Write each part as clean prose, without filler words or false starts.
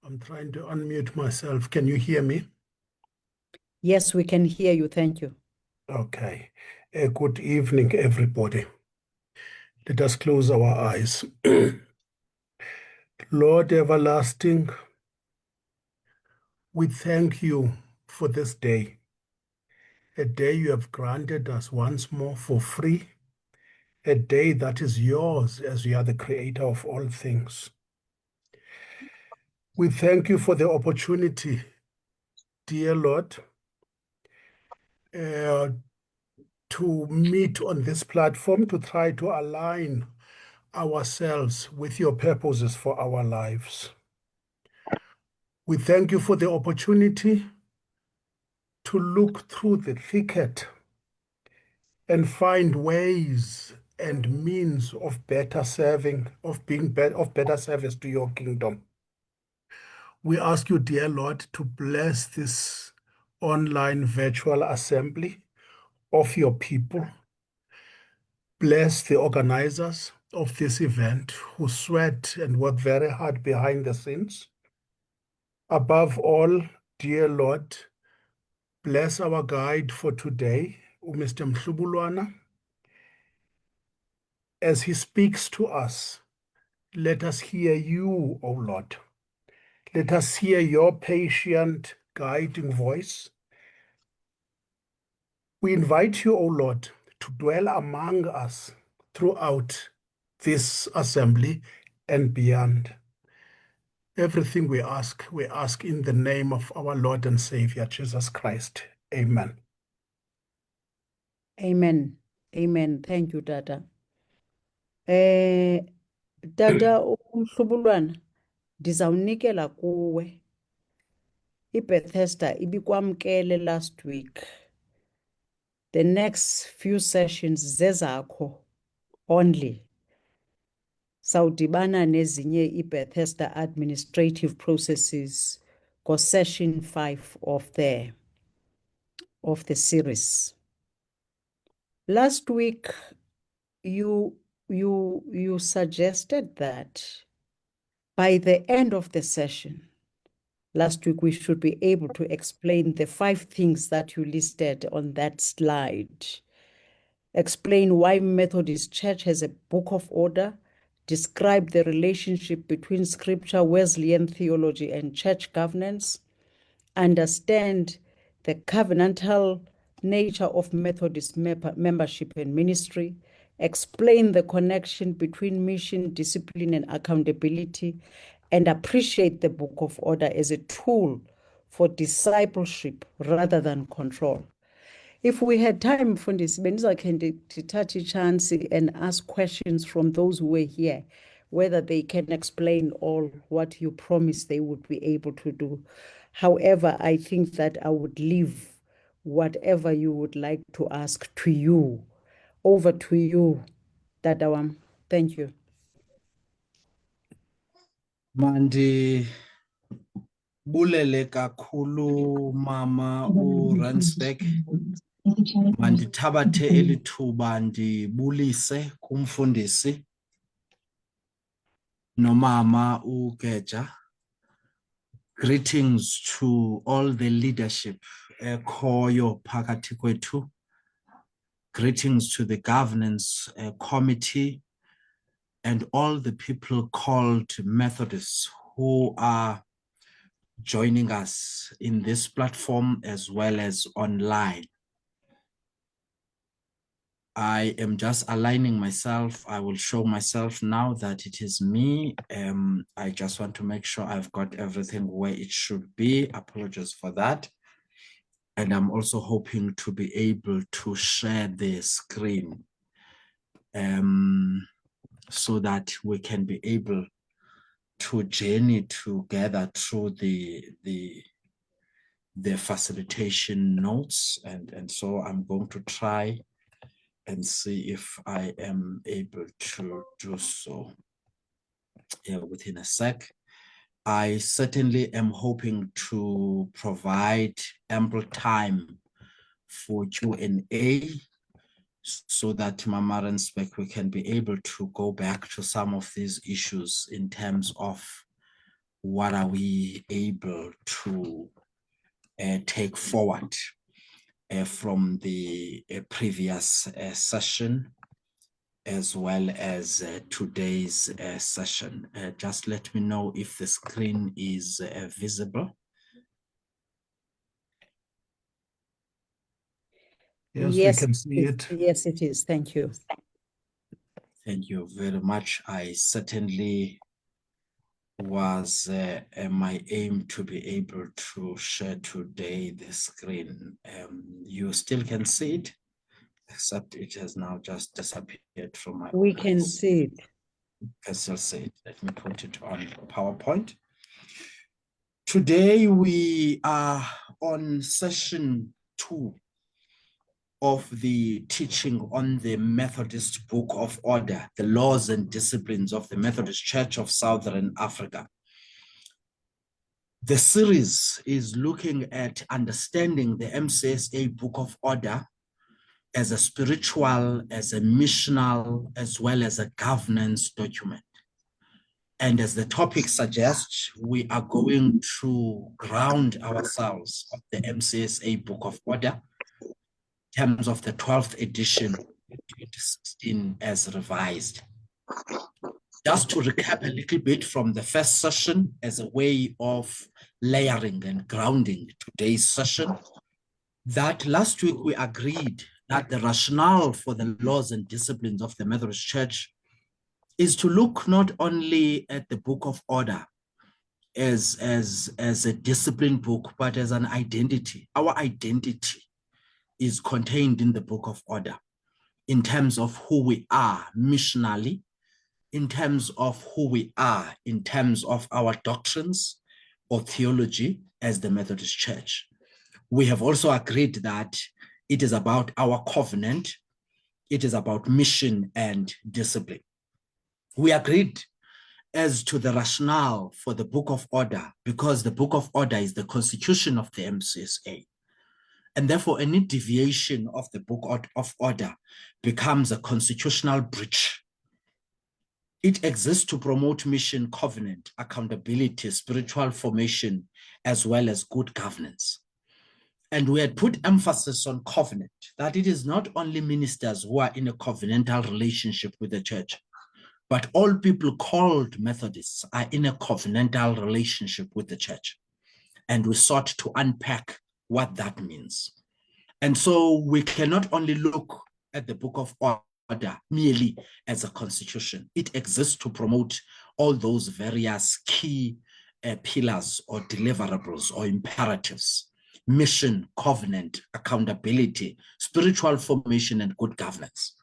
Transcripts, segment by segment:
I'm trying to unmute myself. Can you hear me? Yes, we can hear you. Thank you. Okay. Good evening, everybody. Let us close our eyes. Lord everlasting, we thank you for this day, a day you have granted us once more for free, a day that is yours as you are the creator of all things. We thank you for the opportunity, dear Lord, to meet on this platform to try to align ourselves with your purposes for our lives. We thank you for the opportunity to look through the thicket and find ways and means of better serving, of better service to your kingdom. We ask you, dear Lord, to bless this online virtual assembly of your people. Bless the organizers of this event who sweat and work very hard behind the scenes. Above all, dear Lord, bless our guide for today, Mr. Mhlubulwana. As he speaks to us, let us hear you, O Lord. Let us hear your patient, guiding voice. We invite you, O Lord, to dwell among us throughout this assembly and beyond. Everything we ask in the name of our Lord and Savior, Jesus Christ. Amen. Amen. Amen. Thank you, Tata. Tata uMhlubulwana, ndizawunikela kuwe. iBethesda ibikwamkele last week. The next few sessions zezakho only. Sawudibana nezinye iBethesda administrative processes ko session 5 of the series. Last week you suggested that by the end of the session last week we should be able to explain the 5 things that you listed on that slide. Explain why Methodist Church has a book of order, describe the relationship between scripture, Wesleyan theology, and church governance, understand the covenantal nature of Methodist membership and ministry, explain the connection between mission, discipline, and accountability, and appreciate the book of order as a tool for discipleship rather than control. If we had time, Fundisi, bendizakhe ndithathe chance and ask questions from those who were here, whether they can explain all what you promised they would be able to do. However, I think that I would leave whatever you would like to ask to you. Over to you, Tata wam. Thank you. Mandi bulele kakhulu Mama uRansbeck. Mandithabathe elithuba ndibulise kumfundisi nomama uGeja. Greetings to all the leadership ekhoyo phakathi kwethu. Greetings to the governance committee and all the people called Methodists who are joining us in this platform as well as online. I am just aligning myself. I will show myself now that it is me. I just want to make sure I've got everything where it should be. Apologies for that. And I'm also hoping to be able to share the screen so that we can be able to journey together through the facilitation notes. And so I'm going to try and see if I am able to do so within a sec. I certainly am hoping to provide ample time for Q&A so that Mama Ransbeck, we can be able to go back to some of these issues in terms of what are we able to take forward from the previous session, as well as today's session. Just let me know if the screen is visible. Yes, Yes, we can see it. Yes, it is. Thank you. Thank you very much. I certainly was my aim to be able to share today the screen. You still can see it, except it has now just disappeared from my We own can eyes. see it. You can still see it. Let me put it on PowerPoint. Today we are on session 2 of the teaching on the Methodist Book of Order, the laws and disciplines of the Methodist Church of Southern Africa. The series is looking at understanding the MCSA Book of Order as a spiritual, as a missional, as well as a governance document. And as the topic suggests, we are going to ground ourselves on the MCSA Book of Order in terms of the 12th edition, 2016, as revised. Just to recap a little bit from the first session as a way of layering and grounding today's session, that last week we agreed that the rationale for the laws and disciplines of the Methodist Church is to look not only at the Book of Order as a discipline book, but as an identity. Our identity is contained in the Book of Order in terms of who we are missionally, in terms of who we are, in terms of our doctrines or theology as the Methodist Church. We have also agreed that it is about our covenant, it is about mission and discipline. We agreed as to the rationale for the Book of Order, because the Book of Order is the constitution of the MCSA. And therefore, any deviation of the Book of Order becomes a constitutional breach. It exists to promote mission, covenant, accountability, spiritual formation, as well as good governance. And we had put emphasis on covenant, that it is not only ministers who are in a covenantal relationship with the church, but all people called Methodists are in a covenantal relationship with the church. And we sought to unpack what that means. And so we cannot only look at the Book of Order merely as a constitution. It exists to promote all those various key pillars or deliverables or imperatives: mission, covenant, accountability, spiritual formation, and good governance.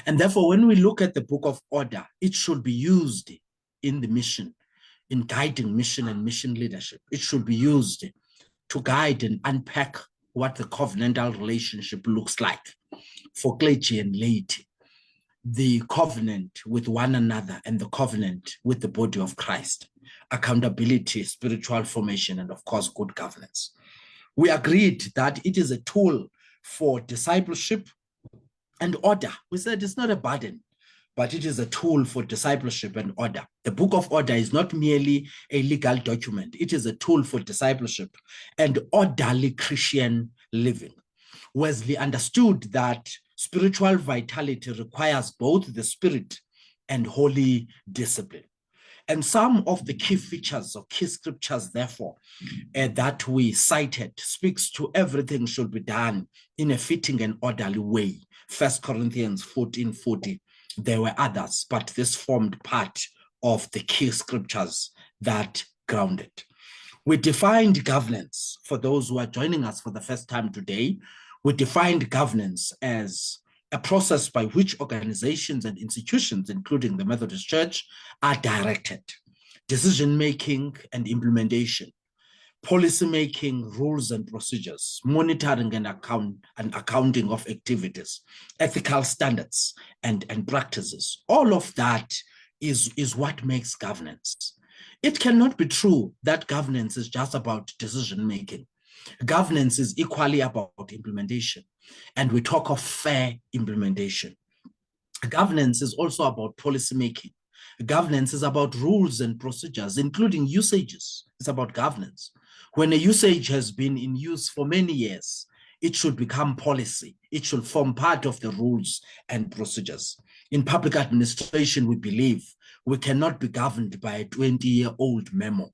And therefore, when we look at the Book of Order, it should be used in the mission, in guiding mission and mission leadership. It should be used to guide and unpack what the covenantal relationship looks like for clergy and laity, the covenant with one another and the covenant with the body of Christ, accountability, spiritual formation, and of course, good governance. We agreed that it is a tool for discipleship and order. We said it's not a burden, but it is a tool for discipleship and order. The Book of Order is not merely a legal document. It is a tool for discipleship and orderly Christian living. Wesley understood that spiritual vitality requires both the spirit and holy discipline. And some of the key features or key scriptures, therefore, that we cited speaks to everything should be done in a fitting and orderly way. 1 Corinthians 14:40. There were others, but this formed part of the key scriptures that grounded. We defined governance. For those who are joining us for the first time today, we defined governance as a process by which organizations and institutions, including the Methodist Church, are directed. Decision-making and implementation, policy-making, rules and procedures, monitoring and accounting of activities, ethical standards and practices. All of that is what makes governance. It cannot be true that governance is just about decision-making. Governance is equally about implementation, and we talk of fair implementation. Governance is also about policy-making. Governance is about rules and procedures, including usages. It's about governance. When a usage has been in use for many years, it should become policy. It should form part of the rules and procedures. In public administration, we believe we cannot be governed by a 20-year-old memo.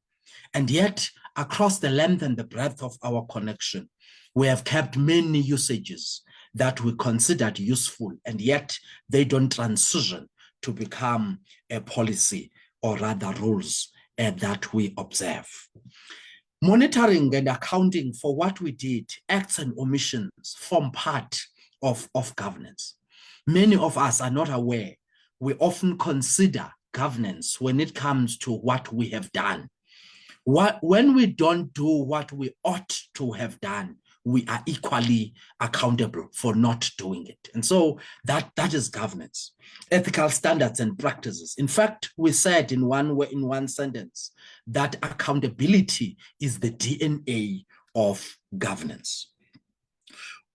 And yet, across the length and the breadth of our connection, we have kept many usages that we considered useful, and yet they don't transition to become a policy, or rather rules that we observe. Monitoring and accounting for what we did, acts and omissions, form part of governance. Many of us are not aware. We often consider governance when it comes to what we have done. When we don't do what we ought to have done, we are equally accountable for not doing it. And so that is governance. Ethical standards and practices. In fact, we said in one sentence that accountability is the DNA of governance.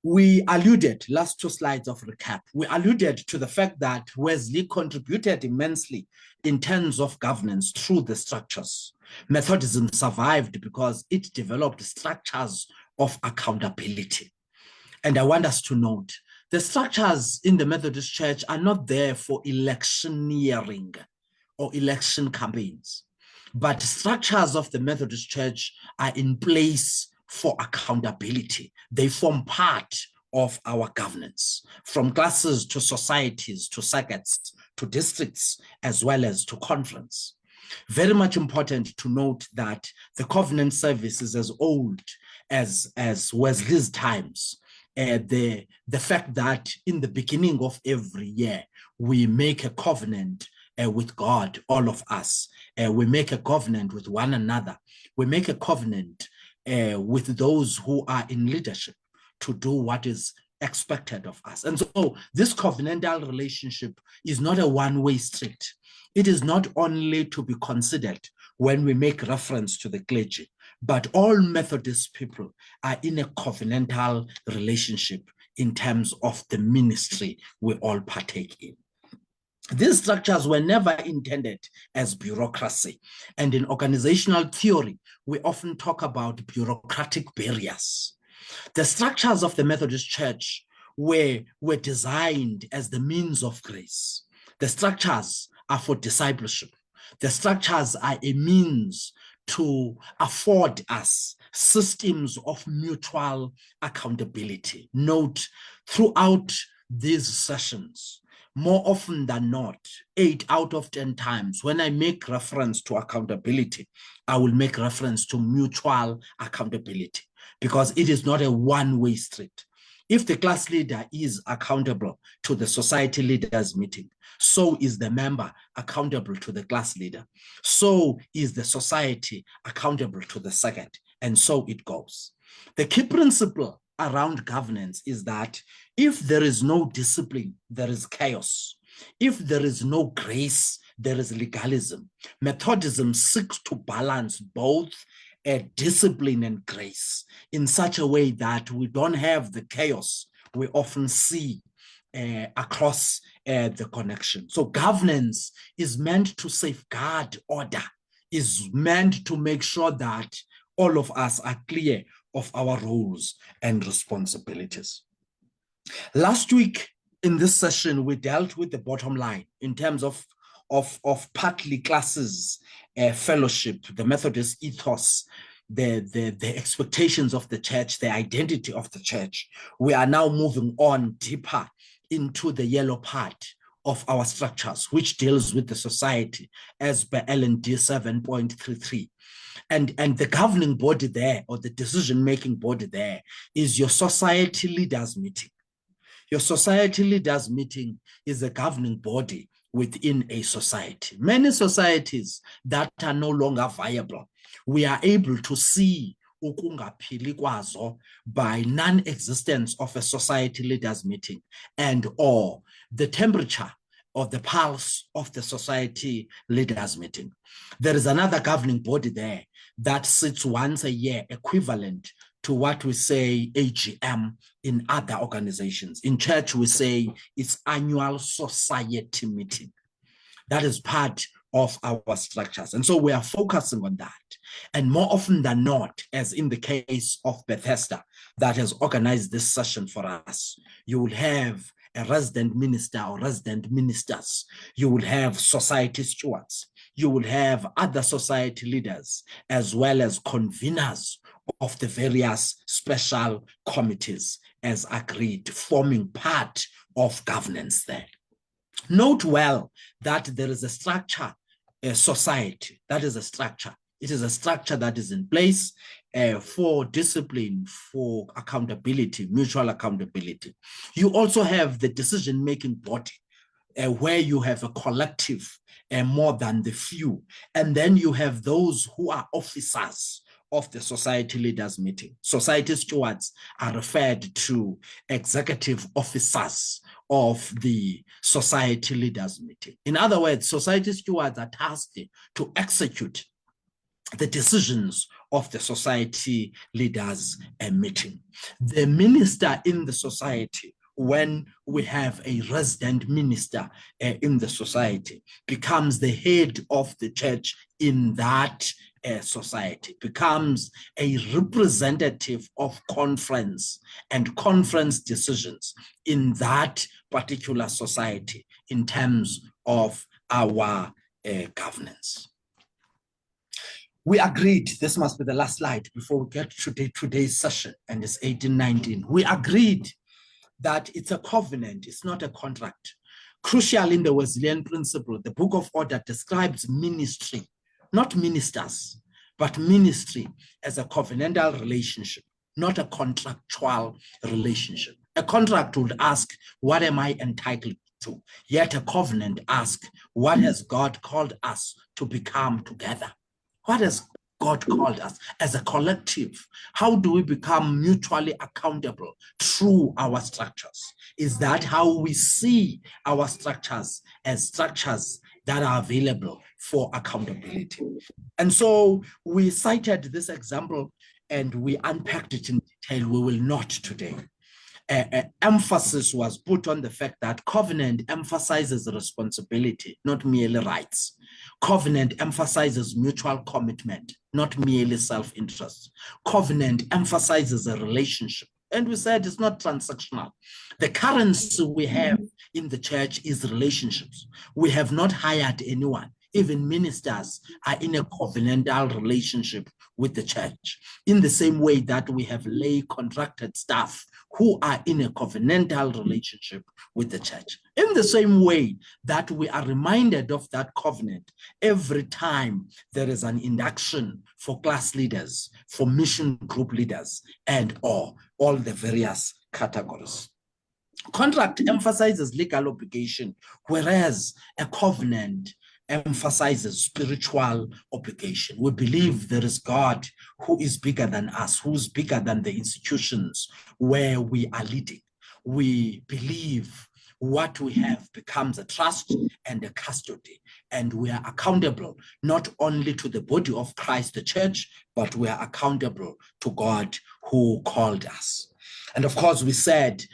We alluded, last two slides of recap, we alluded to the fact that Wesley contributed immensely in terms of governance through the structures. Methodism survived because it developed structures of accountability. And I want us to note, the structures in the Methodist Church are not there for electioneering or election campaigns, but structures of the Methodist Church are in place for accountability. They form part of our governance, from classes to societies to circuits to districts, as well as to conference. Very much important to note that the covenant service is as old as Wesley's times. The fact that in the beginning of every year, we make a covenant with God, all of us. We make a covenant with one another. We make a covenant with those who are in leadership to do what is expected of us. And so this covenantal relationship is not a one-way street. It is not only to be considered when we make reference to the clergy, but all Methodist people are in a covenantal relationship in terms of the ministry we all partake in. These structures were never intended as bureaucracy. And in organizational theory, we often talk about bureaucratic barriers. The structures of the Methodist Church were designed as the means of grace. The structures are for discipleship. The structures are a means to afford us systems of mutual accountability. Note, throughout these sessions, more often than not, 8 out of 10 times, when I make reference to accountability, I will make reference to mutual accountability, because it is not a one-way street. If the class leader is accountable to the society leaders meeting, so is the member accountable to the class leader. So is the society accountable to the second, and so it goes. The key principle around governance is that if there is no discipline, there is chaos. If there is no grace, there is legalism. Methodism seeks to balance both discipline and grace in such a way that we don't have the chaos we often see across the connection. So governance is meant to safeguard order, is meant to make sure that all of us are clear of our roles and responsibilities. Last week in this session, we dealt with the bottom line in terms of partly classes, fellowship, the Methodist ethos, the expectations of the church, the identity of the church. We are now moving on deeper into the yellow part of our structures, which deals with the society as per L&D 7.33. And the governing body there, or the decision-making body there, is your society leaders meeting. Your society leaders meeting is a governing body within a society. Many societies that are no longer viable, we are able to see ukungaphili kwazo by non-existence of a society leaders meeting and or the temperature of the pulse of the society leaders meeting. There is another governing body there that sits once a year, equivalent to what we say AGM in other organizations. In church, we say it's annual society meeting. That is part of our structures. And so we are focusing on that. And more often than not, as in the case of Bethesda that has organized this session for us, you will have a resident minister or resident ministers. You will have society stewards. You will have other society leaders, as well as conveners of the various special committees as agreed, forming part of governance there. Note well that there is a structure, a society, that is a structure. It is a structure that is in place for discipline, for accountability, mutual accountability. You also have the decision-making body where you have a collective more than the few. And then you have those who are officers of the society leaders meeting. Society stewards are referred to executive officers of the society leaders meeting. In other words, society stewards are tasked to execute the decisions of the society leaders meeting. The minister in the society, when we have a resident minister in the society, becomes the head of the church in that society, becomes a representative of conference and conference decisions in that particular society in terms of our governance. We agreed, this must be the last slide before we get to today's session, and it's 1819. We agreed that it's a covenant, it's not a contract. Crucial in the Wesleyan principle, the Book of Order describes ministry, not ministers, but ministry as a covenantal relationship, not a contractual relationship. A contract would ask, what am I entitled to? Yet a covenant asks, what has God called us to become together? What has God called us as a collective? How do we become mutually accountable through our structures? Is that how we see our structures as structures that are available for accountability? And so we cited this example and we unpacked it in detail. We will not today. Emphasis was put on the fact that covenant emphasizes responsibility, not merely rights. Covenant emphasizes mutual commitment, not merely self-interest. Covenant emphasizes a relationship. And we said it's not transactional. The currency we have in the church is relationships. We have not hired anyone. Even ministers are in a covenantal relationship with the church, in the same way that we have lay contracted staff who are in a covenantal relationship with the church. In the same way that we are reminded of that covenant every time there is an induction for class leaders, for mission group leaders, and all the various categories. Contract emphasizes legal obligation, whereas a covenant emphasizes spiritual obligation. We believe there is God who is bigger than us, who's bigger than the institutions where we are leading. We believe what we have becomes a trust and a custody, and we are accountable not only to the body of Christ, the church, but we are accountable to God who called us. And of course, we said,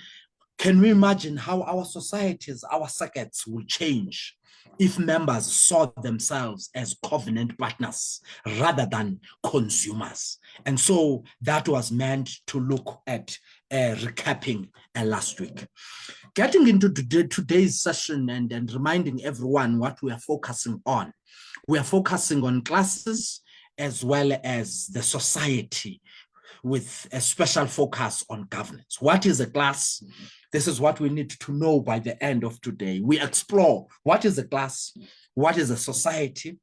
can we imagine how our societies, our circuits will change if members saw themselves as covenant partners rather than consumers? And so that was meant to look at recapping last week. Getting into today's session and reminding everyone what we are focusing on. We are focusing on classes as well as the society, with a special focus on governance. What is a class? This is what we need to know by the end of today. We explore what is a class, what is a society,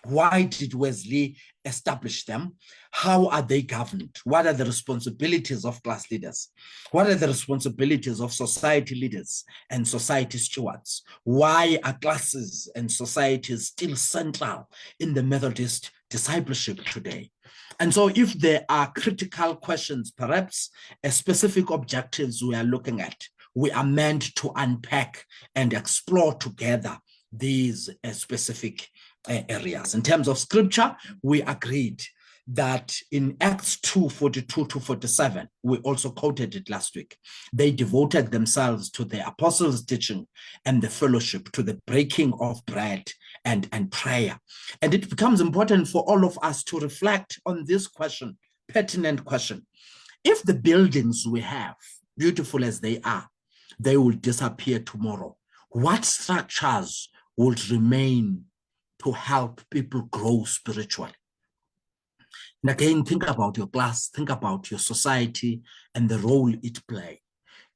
why did Wesley establish them, how are they governed, what are the responsibilities of class leaders, what are the responsibilities of society leaders and society stewards, why are classes and societies still central in the Methodist discipleship today. And so if there are critical questions, perhaps specific objectives we are looking at, we are meant to unpack and explore together these specific areas. In terms of scripture, we agreed that in Acts 2:42-47, we also quoted it last week, they devoted themselves to the apostles' teaching and the fellowship, to the breaking of bread and prayer. And it becomes important for all of us to reflect on this question, pertinent question. If the buildings we have, beautiful as they are, they will disappear tomorrow, what structures would remain to help people grow spiritually? And again, think about your class, think about your society and the role it plays.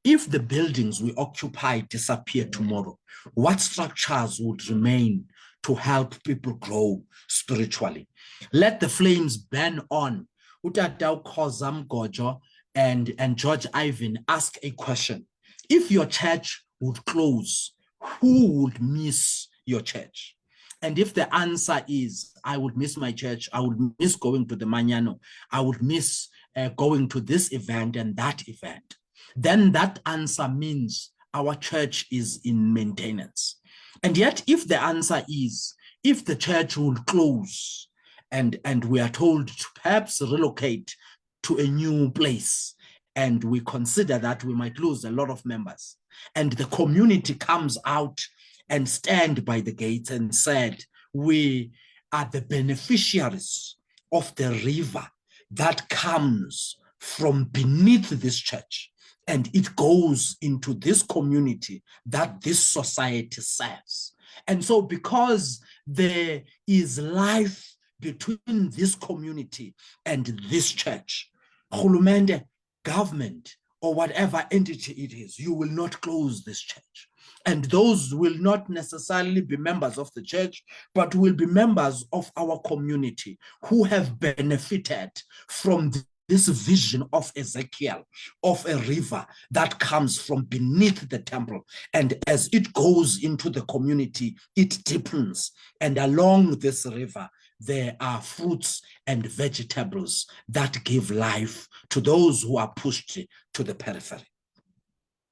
If the buildings we occupy disappear tomorrow, what structures would remain to help people grow spiritually? Let the flames burn on. Utatau Kozam Gojo and George Ivan ask a question. If your church would close, who would miss your church? And if the answer is, I would miss my church, I would miss going to the Mañano, I would miss going to this event and that event, then that answer means our church is in maintenance. And yet, if the answer is, if the church will close and we are told to perhaps relocate to a new place, and we consider that we might lose a lot of members, and the community comes out and stand by the gates and said, we are the beneficiaries of the river that comes from beneath this church, and it goes into this community that this society serves. And so because there is life between this community and this church, Hulumende, government, or whatever entity it is, you will not close this church. And those will not necessarily be members of the church, but will be members of our community who have benefited from this vision of Ezekiel, of a river that comes from beneath the temple. And as it goes into the community, it deepens. And along this river, there are fruits and vegetables that give life to those who are pushed to the periphery.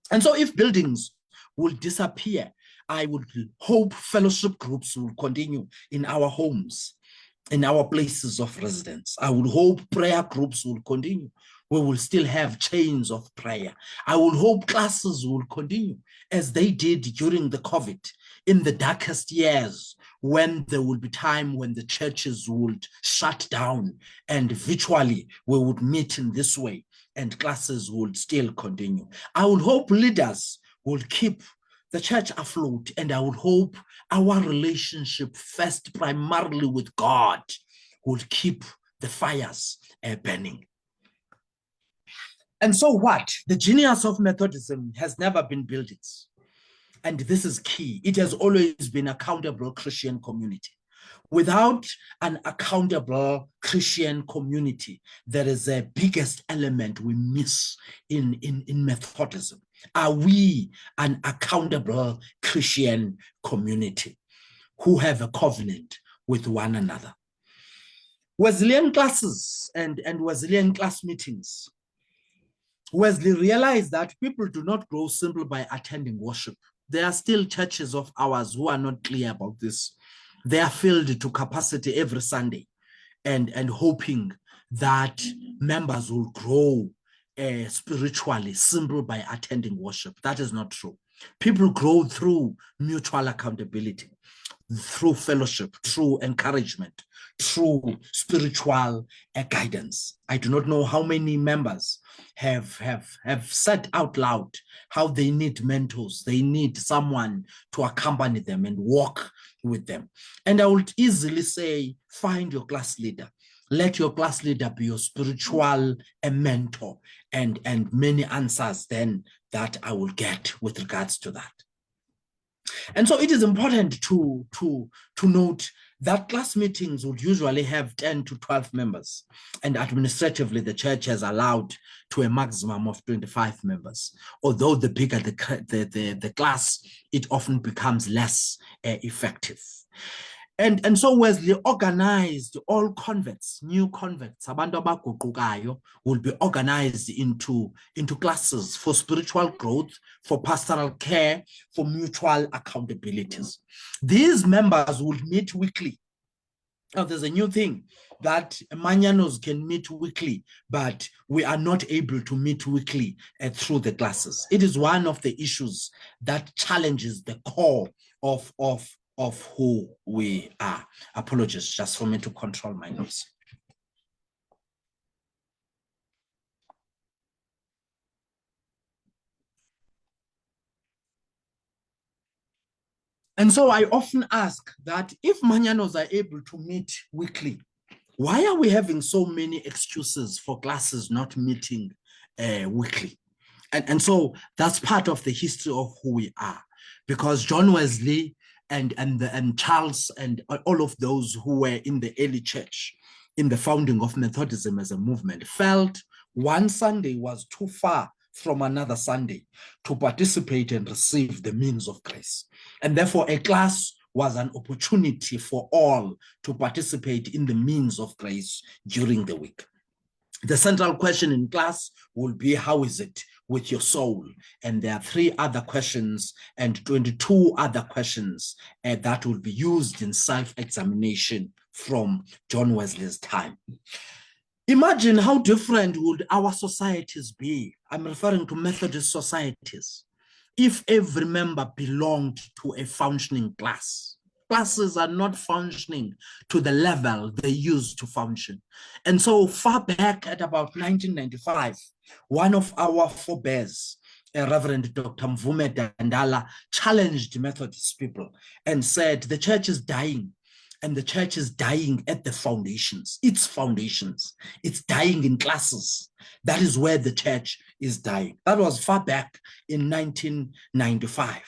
And so if buildings will disappear, I would hope fellowship groups will continue in our homes, in our places of residence. I would hope prayer groups will continue. We will still have chains of prayer. I would hope classes will continue as they did during the COVID, in the darkest years, when there will be time when the churches would shut down and virtually we would meet in this way and classes would still continue. I would hope leaders will keep the church afloat, and I would hope our relationship first primarily with God will keep the fires burning. And so what? The genius of Methodism has never been buildings. And this is key. It has always been accountable Christian community. Without an accountable Christian community, there is a biggest element we miss in Methodism. Are we an accountable Christian community who have a covenant with one another? Wesleyan classes and Wesleyan class meetings, Wesley realized that people do not grow simply by attending worship. There are still churches of ours who are not clear about this. They are filled to capacity every Sunday and hoping that members will grow spiritually simply by attending worship. That is not true. People grow through mutual accountability, through fellowship, through encouragement, through spiritual guidance. I do not know how many members have said out loud how they need mentors. They need someone to accompany them and walk with them. And I would easily say, find your class leader. Let your class leader be your spiritual mentor, and many answers then that I will get with regards to that. And so it is important to note that class meetings would usually have 10 to 12 members, and administratively the church has allowed to a maximum of 25 members. Although the bigger the class, it often becomes less effective. And so Wesley organized all converts, new converts, abantu abaguqukayo, will be organized into classes for spiritual growth, for pastoral care, for mutual accountabilities. These members will meet weekly. Now, there's a new thing that Mañanos can meet weekly, but we are not able to meet weekly through the classes. It is one of the issues that challenges the core of of who we are. Apologies, just for me to control my notes. And so I often ask that if Manyanos are able to meet weekly, why are we having so many excuses for classes not meeting weekly? And so that's part of the history of who we are, because John Wesley and Charles and all of those who were in the early church in the founding of Methodism as a movement felt one Sunday was too far from another Sunday to participate and receive the means of grace. And therefore a class was an opportunity for all to participate in the means of grace during the week. The central question in class will be, how is it with your soul? And there are 3 other questions and 22 other questions that will be used in self-examination from John Wesley's time. Imagine how different would our societies be. I'm referring to Methodist societies, if every member belonged to a functioning class. Classes are not functioning to the level they used to function. And so far back at about 1995, one of our forebears, Reverend Dr. Mvume Dandala, challenged Methodist people and said, the church is dying. And the church is dying at the foundations, its foundations. It's dying in classes. That is where the church is dying. That was far back in 1995.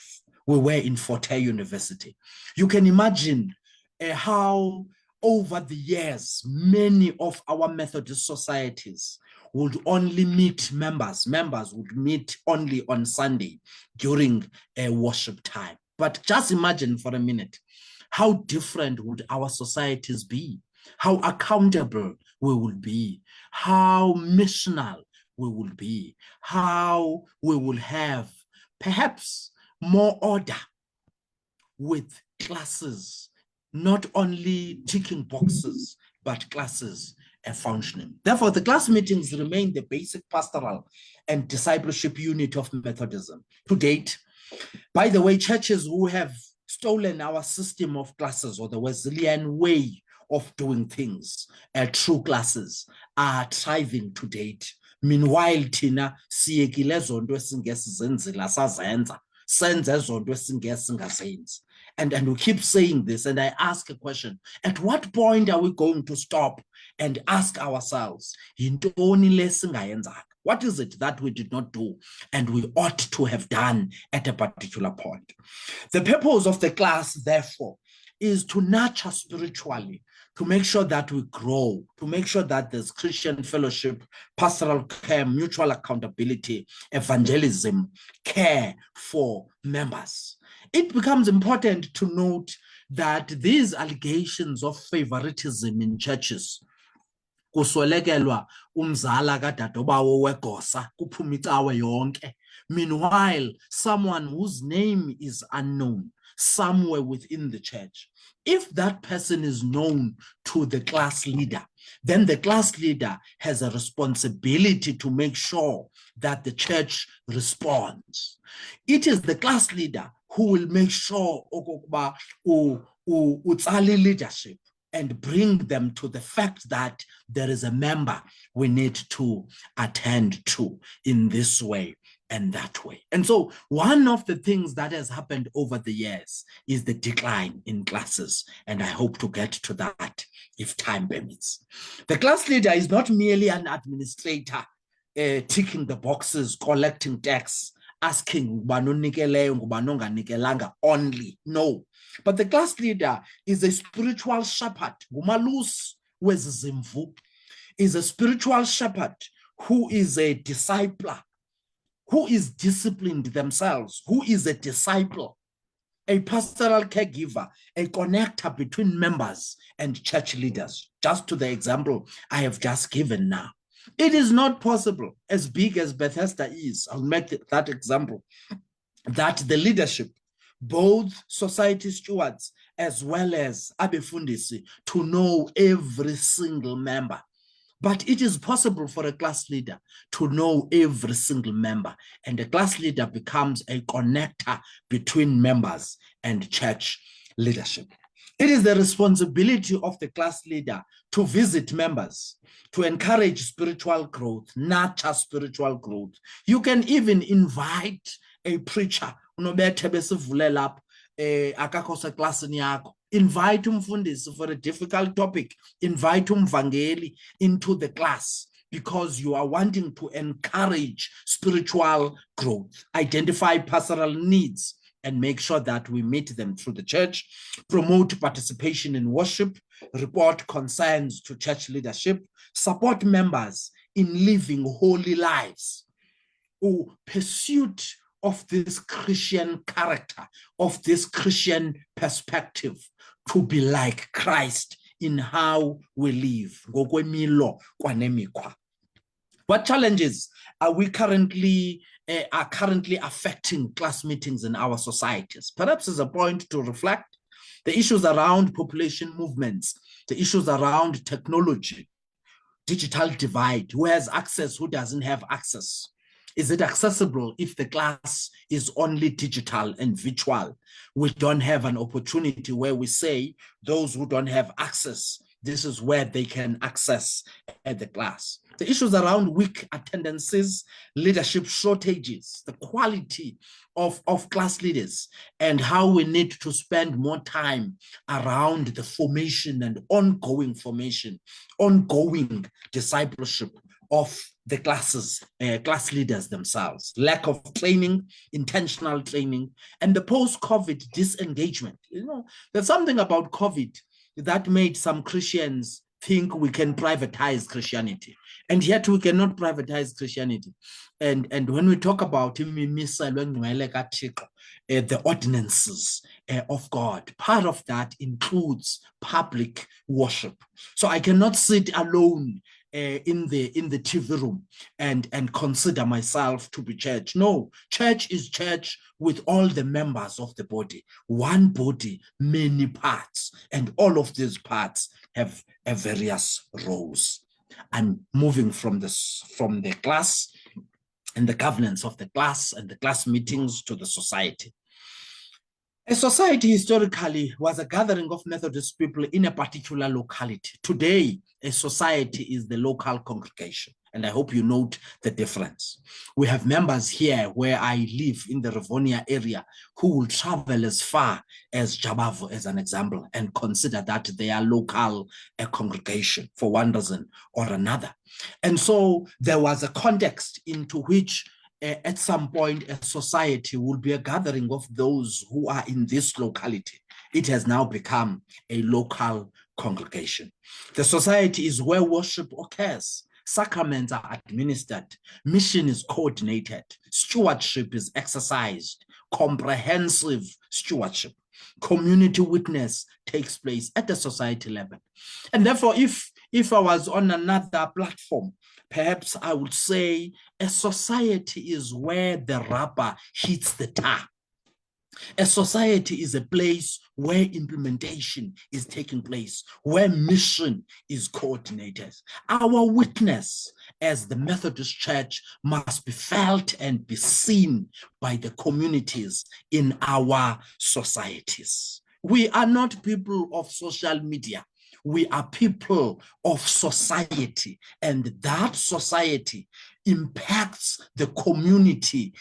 We were in Fort Hare University. You can imagine how over the years, many of our Methodist societies would only meet members. Members would meet only on Sunday during a worship time. But just imagine for a minute, how different would our societies be? How accountable we will be? How missional we will be? How we will have perhaps more order with classes, not only ticking boxes, but classes functioning. Therefore, the class meetings remain the basic pastoral and discipleship unit of Methodism. To date, by the way, churches who have stolen our system of classes or the Wesleyan way of doing things, true classes, are thriving to date. Meanwhile, thina siyekile zonto esingezenzela sazenza, senze zonto esingezingazenzi. And we keep saying this, and I ask a question, at what point are we going to stop and ask ourselves, yintoni le singayenzanga? What is it that we did not do and we ought to have done at a particular point? The purpose of the class, therefore, is to nurture spiritually, to make sure that we grow, to make sure that there's Christian fellowship, pastoral care, mutual accountability, evangelism, care for members. It becomes important to note that these allegations of favoritism in churches, kuswelekelwa umzala kadadobawo wegosa kuphuma icawe yonke, meanwhile someone whose name is unknown somewhere within the church, if that person is known to the class leader, then the class leader has a responsibility to make sure that the church responds. It is the class leader who will make sure utsali leadership and bring them to the fact that there is a member we need to attend to in this way and that way. And so one of the things that has happened over the years is the decline in classes, and I hope to get to that if time permits. The class leader is not merely an administrator ticking the boxes, collecting tax, asking only. No. But the class leader is a spiritual shepherd. Is a spiritual shepherd who is a discipler, who is disciplined themselves, who is a disciple, a pastoral caregiver, a connector between members and church leaders, just to the example I have just given now. It is not possible, as big as Bethesda is, I'll make that example, that the leadership, both society stewards as well as abefundisi, to know every single member. But it is possible for a class leader to know every single member, and the class leader becomes a connector between members and church leadership. It is the responsibility of the class leader to visit members, to encourage spiritual growth, nurture spiritual growth. You can even invite a preacher. Invite umfundisi for a difficult topic. Invite umvangeli into the class because you are wanting to encourage spiritual growth. Identify pastoral needs and make sure that we meet them through the church. Promote participation in worship. Report concerns to church leadership. Support members in living holy lives. Pursuit of this Christian character, of this Christian perspective, to be like Christ in how we live. What challenges are currently affecting class meetings in our societies? Perhaps as a point to reflect, the issues around population movements, the issues around technology, digital divide, who has access, who doesn't have access. Is it accessible if the class is only digital and virtual? We don't have an opportunity where we say those who don't have access, this is where they can access at the class. The issues around weak attendances, leadership shortages, the quality of class leaders, and how we need to spend more time around the formation and ongoing formation, ongoing discipleship of the class leaders themselves, lack of training, intentional training, and the post-COVID disengagement. There's something about COVID that made some Christians think we can privatize Christianity, and yet we cannot privatize Christianity. And when we talk about the ordinances of God, part of that includes public worship. So I cannot sit alone in the TV room and consider myself to be church. No, church is church with all the members of the body. One body, many parts, and all of these parts have various roles. I'm moving from the class and the governance of the class and the class meetings to the society. A society historically was a gathering of Methodist people in a particular locality. Today, a society is the local congregation, and I hope you note the difference. We have members here where I live in the Rivonia area who will travel as far as Jabavu, as an example, and consider that they are local congregation for one reason or another. And so there was a context into which at some point, a society will be a gathering of those who are in this locality. It has now become a local congregation. The society is where worship occurs. Sacraments are administered. Mission is coordinated. Stewardship is exercised. Comprehensive stewardship. Community witness takes place at the society level. And therefore, if I was on another platform, perhaps I would say a society is where the rubber hits the tar. A society is a place where implementation is taking place, where mission is coordinated. Our witness as the Methodist Church must be felt and be seen by the communities in our societies. We are not people of social media. We are people of society, and that society impacts the community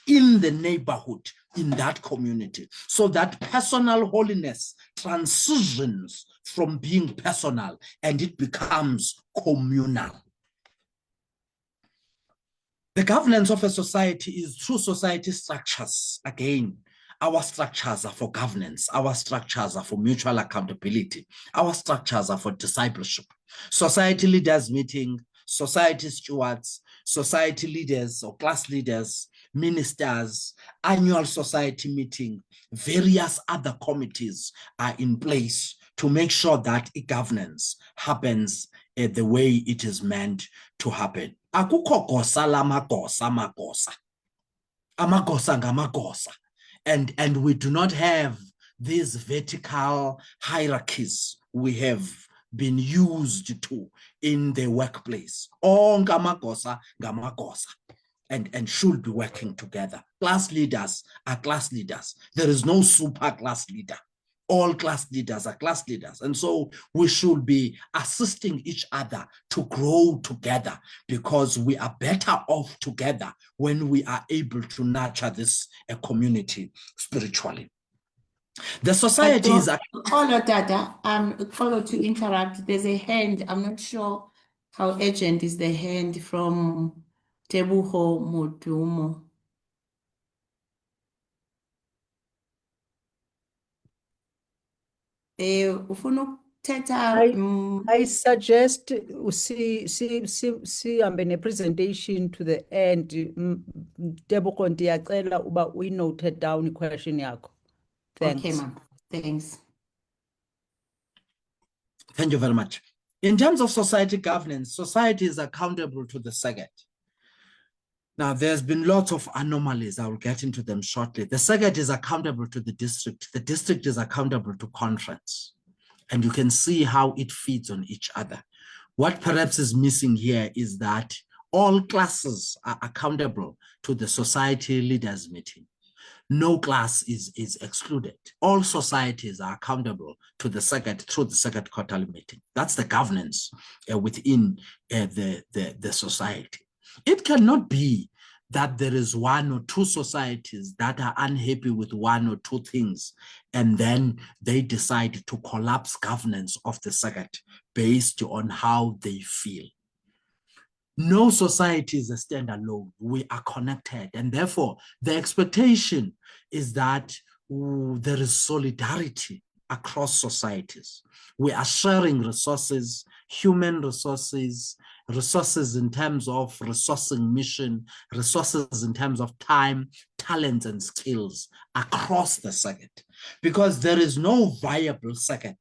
in the neighborhood, in that community, so that personal holiness transitions from being personal and it becomes communal. The governance of a society is through society structures. Again, our structures are for governance. Our structures are for mutual accountability. Our structures are for discipleship. Society leaders meeting, society stewards, society leaders or class leaders, ministers, annual society meeting, various other committees are in place to make sure that governance happens the way it is meant to happen. Akukho gosa lamagosa magosa. Amagosa ngamagosa. And we do not have these vertical hierarchies we have been used to in the workplace. All ngamagosa ngamagosa. And should be working together. Class leaders are class leaders. There is no super class leader. All class leaders are class leaders. And so we should be assisting each other to grow together, because we are better off together when we are able to nurture this community spiritually. The society is... Hold on, Dada. Follow to interrupt. There's a hand. I'm not sure how urgent is the hand from Tebuho Modumo. I suggest sihambe ne-presentation to the end. Tebogo, ndiyacela uba uyi-note down i-question yakho. Thanks. Okay, ma'am. Thanks. Thank you very much. In terms of society governance, society is accountable to the Seged. Now, there's been lots of anomalies. I will get into them shortly. The Seged is accountable to the district. The district is accountable to conference. And you can see how it feeds on each other. What perhaps is missing here is that all classes are accountable to the society leaders meeting. No class is excluded. All societies are accountable to the Seged through the Seged quarterly meeting. That's the governance within the society. It cannot be that there is one or two societies that are unhappy with one or two things, and then they decide to collapse governance of the Seged based on how they feel. No society is a standalone. We are connected, and therefore the expectation is that there is solidarity across societies. We are sharing resources, human resources, resources in terms of resourcing mission, resources in terms of time, talents, and skills across the Seged, because there is no viable Seged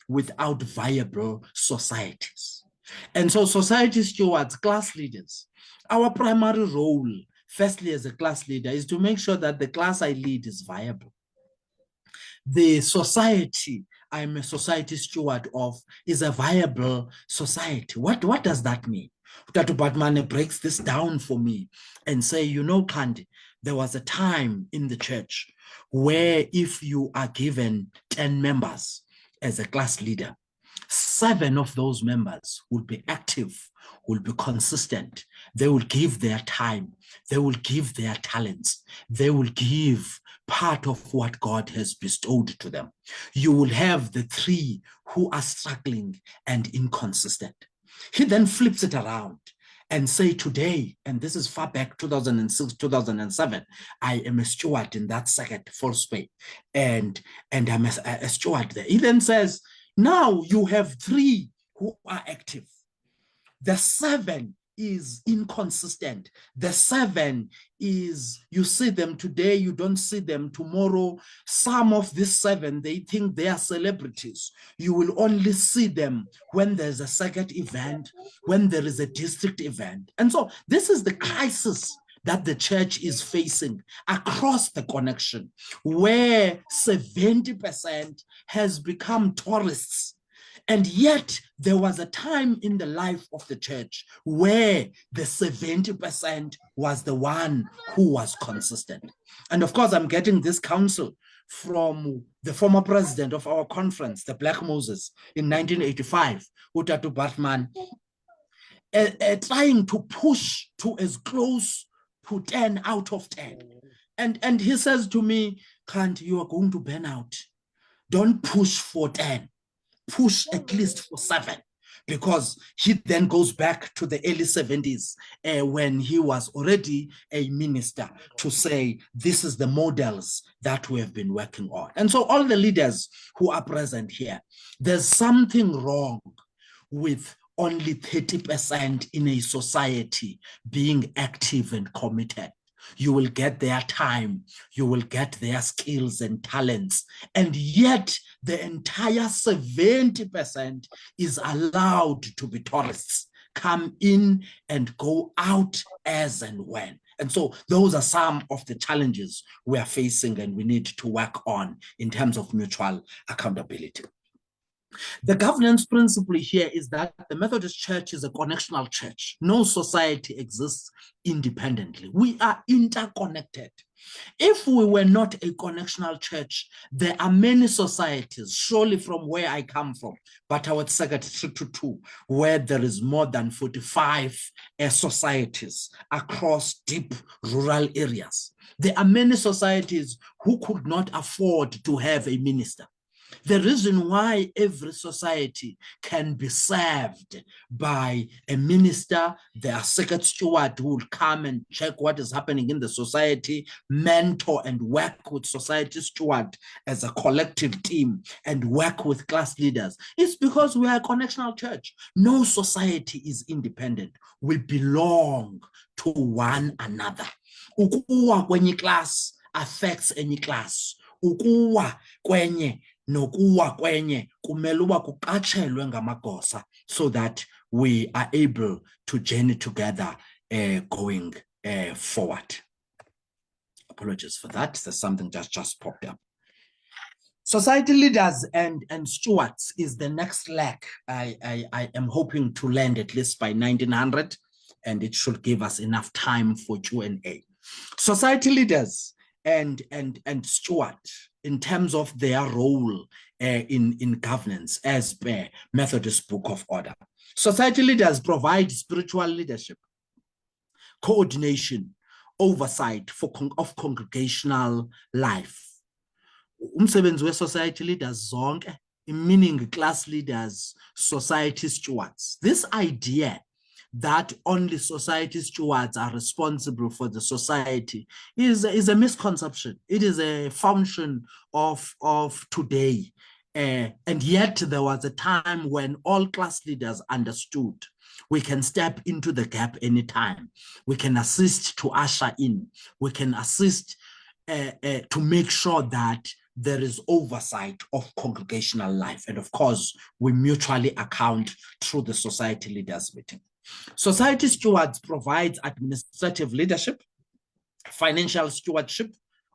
without viable societies. And so society stewards, class leaders, our primary role, firstly as a class leader, is to make sure that the class I lead is viable. The society I'm a society steward of is a viable society. What does that mean? Dr. Batman breaks this down for me and say, you know, Kandi, there was a time in the church where if you are given 10 members as a class leader, 7 of those members will be active, will be consistent. They will give their time. They will give their talents. They will give part of what God has bestowed to them. You will have the 3 who are struggling and inconsistent. He then flips it around and say today, and this is far back 2006, 2007, I am a steward in that Seged False Bay, and I'm a steward there. He then says, now you have 3 who are active. The 7 is inconsistent. The 7 is, you see them today, you don't see them tomorrow. Some of these 7, they think they are celebrities. You will only see them when there's a Seged event, when there is a district event. And so this is the crisis that the church is facing across the connection, where 70% has become tourists. And yet there was a time in the life of the church where the 70% was the one who was consistent. And of course, I'm getting this counsel from the former president of our conference, the Black Moses, in 1985, Utatu Batman, trying to push to as close to 10 out of 10. And he says to me, Kant, you are going to burn out. Don't push for 10. Push at least for 7, because he then goes back to the early 70s when he was already a minister to say, this is the models that we have been working on. And so all the leaders who are present here, there's something wrong with only 30% in a society being active and committed. You will get their time, you will get their skills and talents, and yet the entire 70% is allowed to be tourists, come in and go out as and when. And so those are some of the challenges we are facing and we need to work on in terms of mutual accountability. The governance principle here is that the Methodist Church is a connectional church. No society exists independently. We are interconnected. If we were not a connectional church, there are many societies, surely from where I come from, but our Secretary 2, where there is more than 45 societies across deep rural areas. There are many societies who could not afford to have a minister. The reason why every society can be served by a minister, their second steward who will come and check what is happening in the society, mentor and work with society steward as a collective team, and work with class leaders, is because we are a connectional church. No society is independent. We belong to one another. Ukuwa kwenye class affects any class. Ukuwa kwenye nokuwa kwenye kumele uba kuqatshelwe ngamagosa so that we are able to journey together going forward. Apologies for that. There's something just popped up. Society leaders and stewards is the next leg. I am hoping to land at least by 1900, and it should give us enough time for Q&A. Society leaders and steward in terms of their role in governance as per Methodist Book of Order. Society leaders provide spiritual leadership, coordination, oversight of congregational life. Umsebenzi we society leaders zonke, meaning class leaders, society stewards. This idea that only society stewards are responsible for the society is a misconception. It is a function of today. And yet there was a time when all class leaders understood we can step into the gap anytime. We can assist to usher in. We can assist to make sure that there is oversight of congregational life. And of course, we mutually account through the society leaders meeting. Society stewards provide administrative leadership, financial stewardship,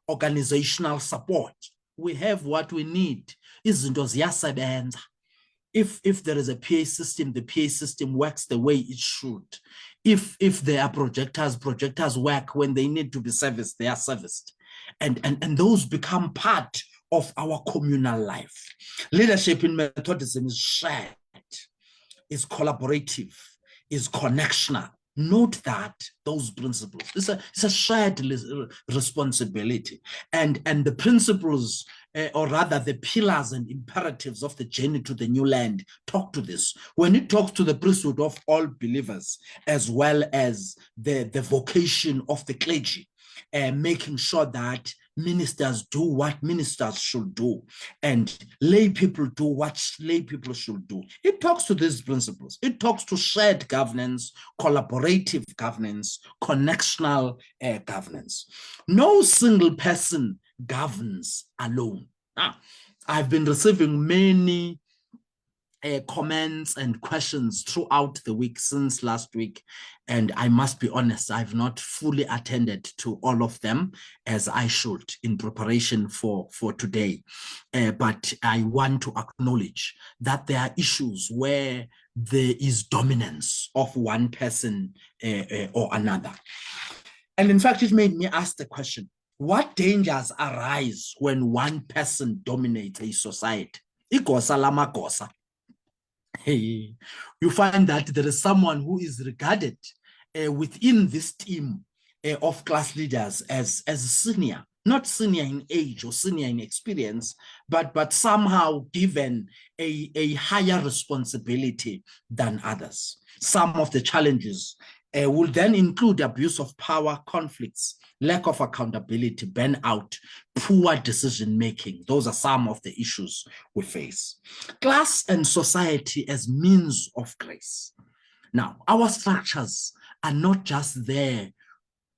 organizational support. We have what we need. Izinto ziyasebenza. If there is a PA system, the PA system works the way it should. If there are projectors work when they need to be serviced, they are serviced. And those become part of our communal life. Leadership in Methodism is shared, is collaborative, is connectional. Note that those principles. It's a shared responsibility. And the principles, or rather the pillars and imperatives of the journey to the new land talk to this. When it talks to the priesthood of all believers, as well as the vocation of the clergy, making sure that ministers do what ministers should do, and lay people do what lay people should do. It talks to these principles. It talks to shared governance, collaborative governance, connectional governance. No single person governs alone. I've been receiving many comments and questions throughout the week since last week, and I must be honest, I've not fully attended to all of them as I should in preparation for today. But I want to acknowledge that there are issues where there is dominance of one person or another. And in fact, it made me ask the question, what dangers arise when one person dominates a society? Igosa lamagosa. Hey, you find that there is someone who is regarded within this team of class leaders as senior, not senior in age or senior in experience, but somehow given a higher responsibility than others. Some of the challenges will then include abuse of power, conflicts, lack of accountability, burnout, poor decision-making. Those are some of the issues we face. Class and society as means of grace. Now, our structures are not just there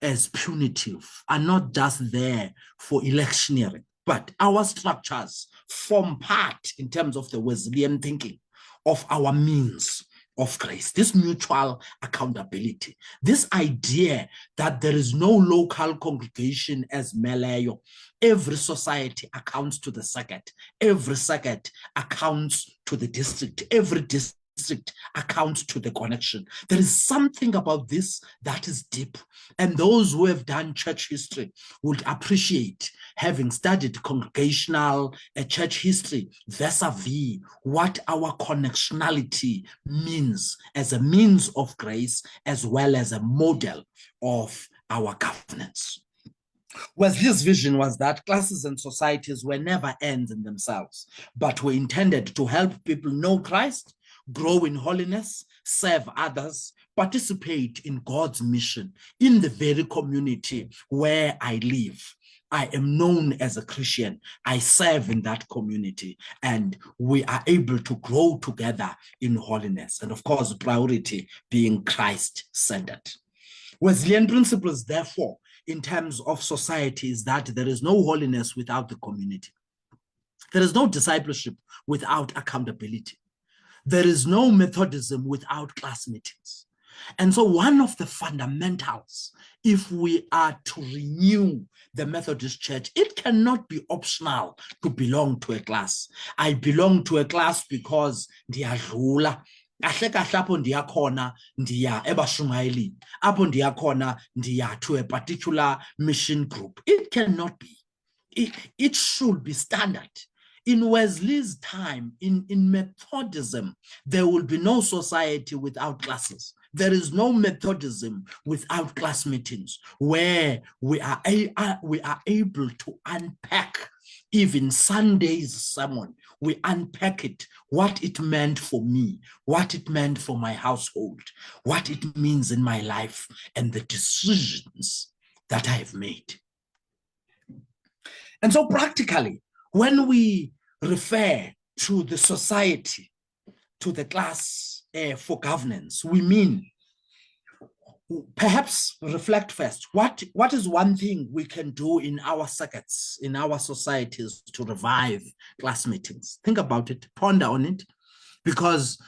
as punitive, are not just there for electioneering, but our structures form part, in terms of the Wesleyan thinking, of our means of grace, this mutual accountability, this idea that there is no local congregation as Melayo. Every society accounts to the circuit. Every circuit accounts to the district. Every district strict account to the connection. There is something about this that is deep, and those who have done church history would appreciate, having studied congregational church history, vis-a-vis what our connectionality means as a means of grace, as well as a model of our governance. Wesley's vision was that classes and societies were never ends in themselves, but were intended to help people know Christ, grow in holiness, serve others, participate in God's mission in the very community where I live. I am known as a Christian. I serve in that community, and we are able to grow together in holiness. And of course, priority being Christ-centered. Wesleyan principles, therefore, in terms of society, is that there is no holiness without the community. There is no discipleship without accountability. There is no Methodism without class meetings. And so one of the fundamentals, if we are to renew the Methodist Church, it cannot be optional to belong to a class. I belong to a class because ndiyadlula. Kahle kahle apho ndiyakhona ndiya ebashumayelini, apho ndiyakhona ndiya to a particular mission group. It cannot be. It should be standard. In Wesley's time, in Methodism, there will be no society without classes. There is no Methodism without class meetings, where we are able to unpack even Sunday's sermon. We unpack it, what it meant for me, what it meant for my household, what it means in my life, and the decisions that I have made. And so practically, when we refer to the society, to the class for governance, we mean, perhaps reflect first, what is one thing we can do in our circuits, in our societies, to revive class meetings? Think about it, ponder on it, because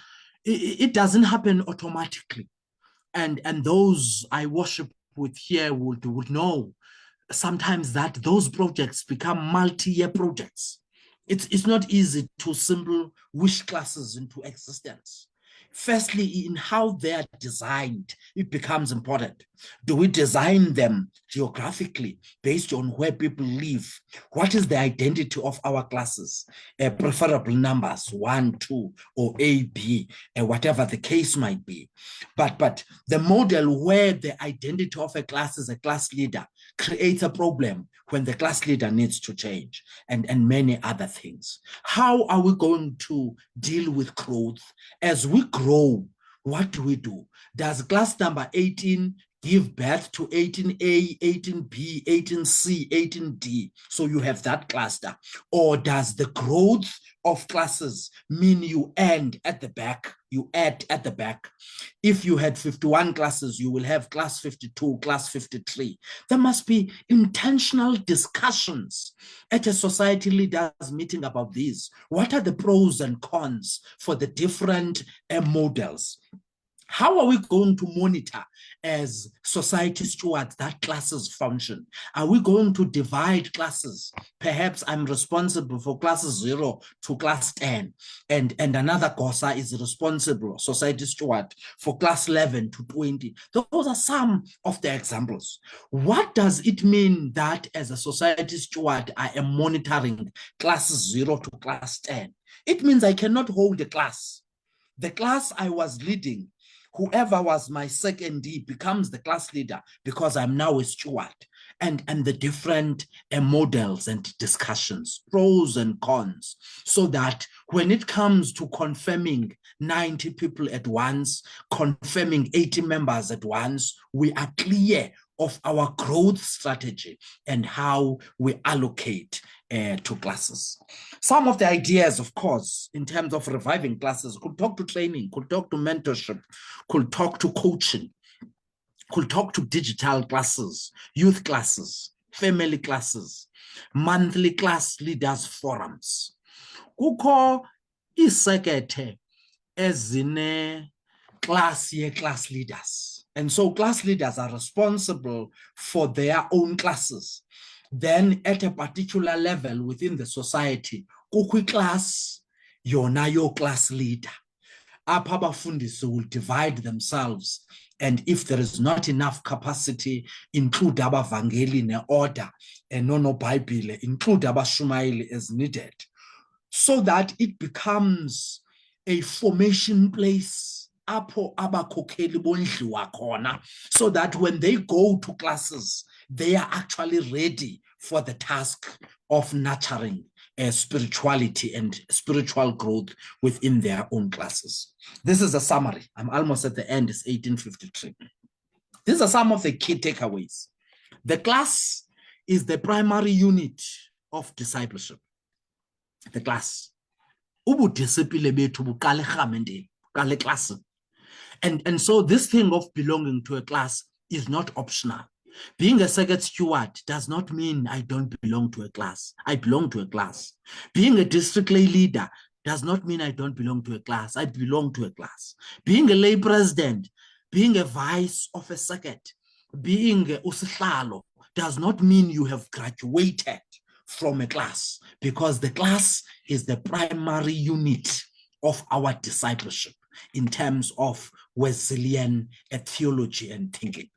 it doesn't happen automatically. And those I worship with here would know sometimes that those projects become multi-year projects. It's not easy to simply wish classes into existence. Firstly, in how they are designed, it becomes important. Do we design them geographically based on where people live? What is the identity of our classes? Preferable numbers, 1, 2, or A, B, whatever the case might be. But the model where the identity of a class is a class leader creates a problem when the class leader needs to change, and many other things. How are we going to deal with growth? As we grow, what do? Does class number 18 give birth to 18A, 18B, 18C, 18D? So you have that cluster. Or does the growth of classes mean you end at the back? You add at the back. If you had 51 classes, you will have class 52, class 53. There must be intentional discussions at a society leaders meeting about these. What are the pros and cons for the different models? How are we going to monitor as society stewards that classes function? Are we going to divide classes? Perhaps I'm responsible for classes 0 to class 10, and another COSA is responsible, society steward, for class 11 to 20. Those are some of the examples. What does it mean that as a society steward, I am monitoring classes 0 to class 10? It means I cannot hold a class. The class I was leading, whoever was my secondee becomes the class leader because I'm now a steward, and the different models and discussions, pros and cons, so that when it comes to confirming 90 people at once, confirming 80 members at once, we are clear of our growth strategy and how we allocate to classes. Some of the ideas, of course, in terms of reviving classes, could talk to training, could talk to mentorship, could talk to coaching, could talk to digital classes, youth classes, family classes, monthly class leaders forums. Kukho isekethe ezine class leaders. And so class leaders are responsible for their own classes. Then at a particular level within the society, kukho class, yona yo class leader. apha abafundisi will divide themselves, and if there is not enough capacity, include abavangeli ne-order, and no Bible, include abashumayeli as needed, so that it becomes a formation place apho abakhokheli bondliwa khona, so that when they go to classes, they are actually ready for the task of nurturing spirituality and spiritual growth within their own classes. This is a summary. I'm almost at the end. It's 1853. These are some of the key takeaways. The class is the primary unit of discipleship. The class. And so this thing of belonging to a class is not optional. Being a circuit steward does not mean I don't belong to a class. I belong to a class. Being a district lay leader does not mean I don't belong to a class. I belong to a class. Being a lay president, being a vice of a circuit, being a usihlalo does not mean you have graduated from a class, because the class is the primary unit of our discipleship in terms of Wesleyan theology and thinking.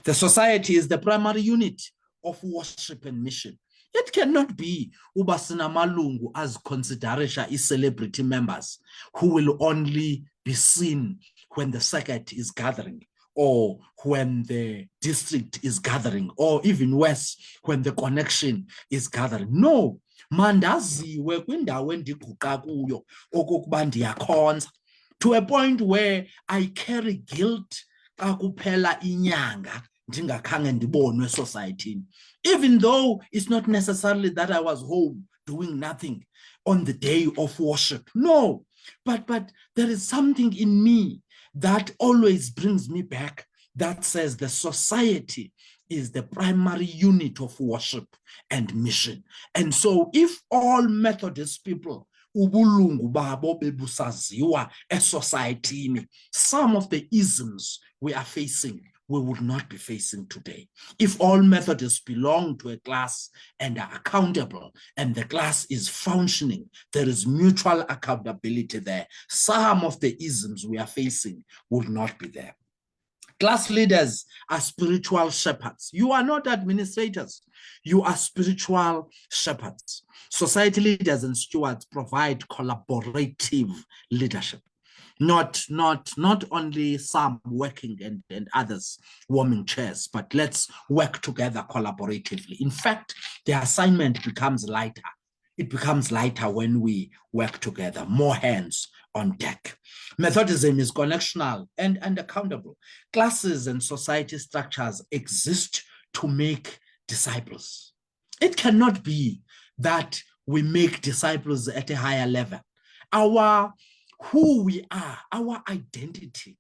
The society is the primary unit of worship and mission. It cannot be ubasina malungu as consideration is celebrity members who will only be seen when the circuit is gathering, or when the district is gathering, or even worse, when the connection is gathering. No, mandaziwe kwindawo endiguqa kuyo okokuba ndiyakhonza, to a point where I carry guilt akuphela inyanga ndingakhange ndibonwe society, even though it's not necessarily that I was home doing nothing on the day of worship. No, but there is something in me that always brings me back, that says the society is the primary unit of worship and mission. And so if all Methodist people ubulungu babo bebusaziwa esocietini, some of the isms we are facing, we would not be facing today. If all Methodists belong to a class and are accountable, and the class is functioning, there is mutual accountability there, some of the isms we are facing would not be there. Class leaders are spiritual shepherds. You are not administrators. You are spiritual shepherds. Society leaders and stewards provide collaborative leadership. Not only some working and others warming chairs, but let's work together collaboratively. In fact, the assignment becomes lighter. It becomes lighter when we work together, more hands on deck. Methodism is connectional and accountable. Classes and society structures exist to make disciples. It cannot be that we make disciples at a higher level. Who we are, our identity,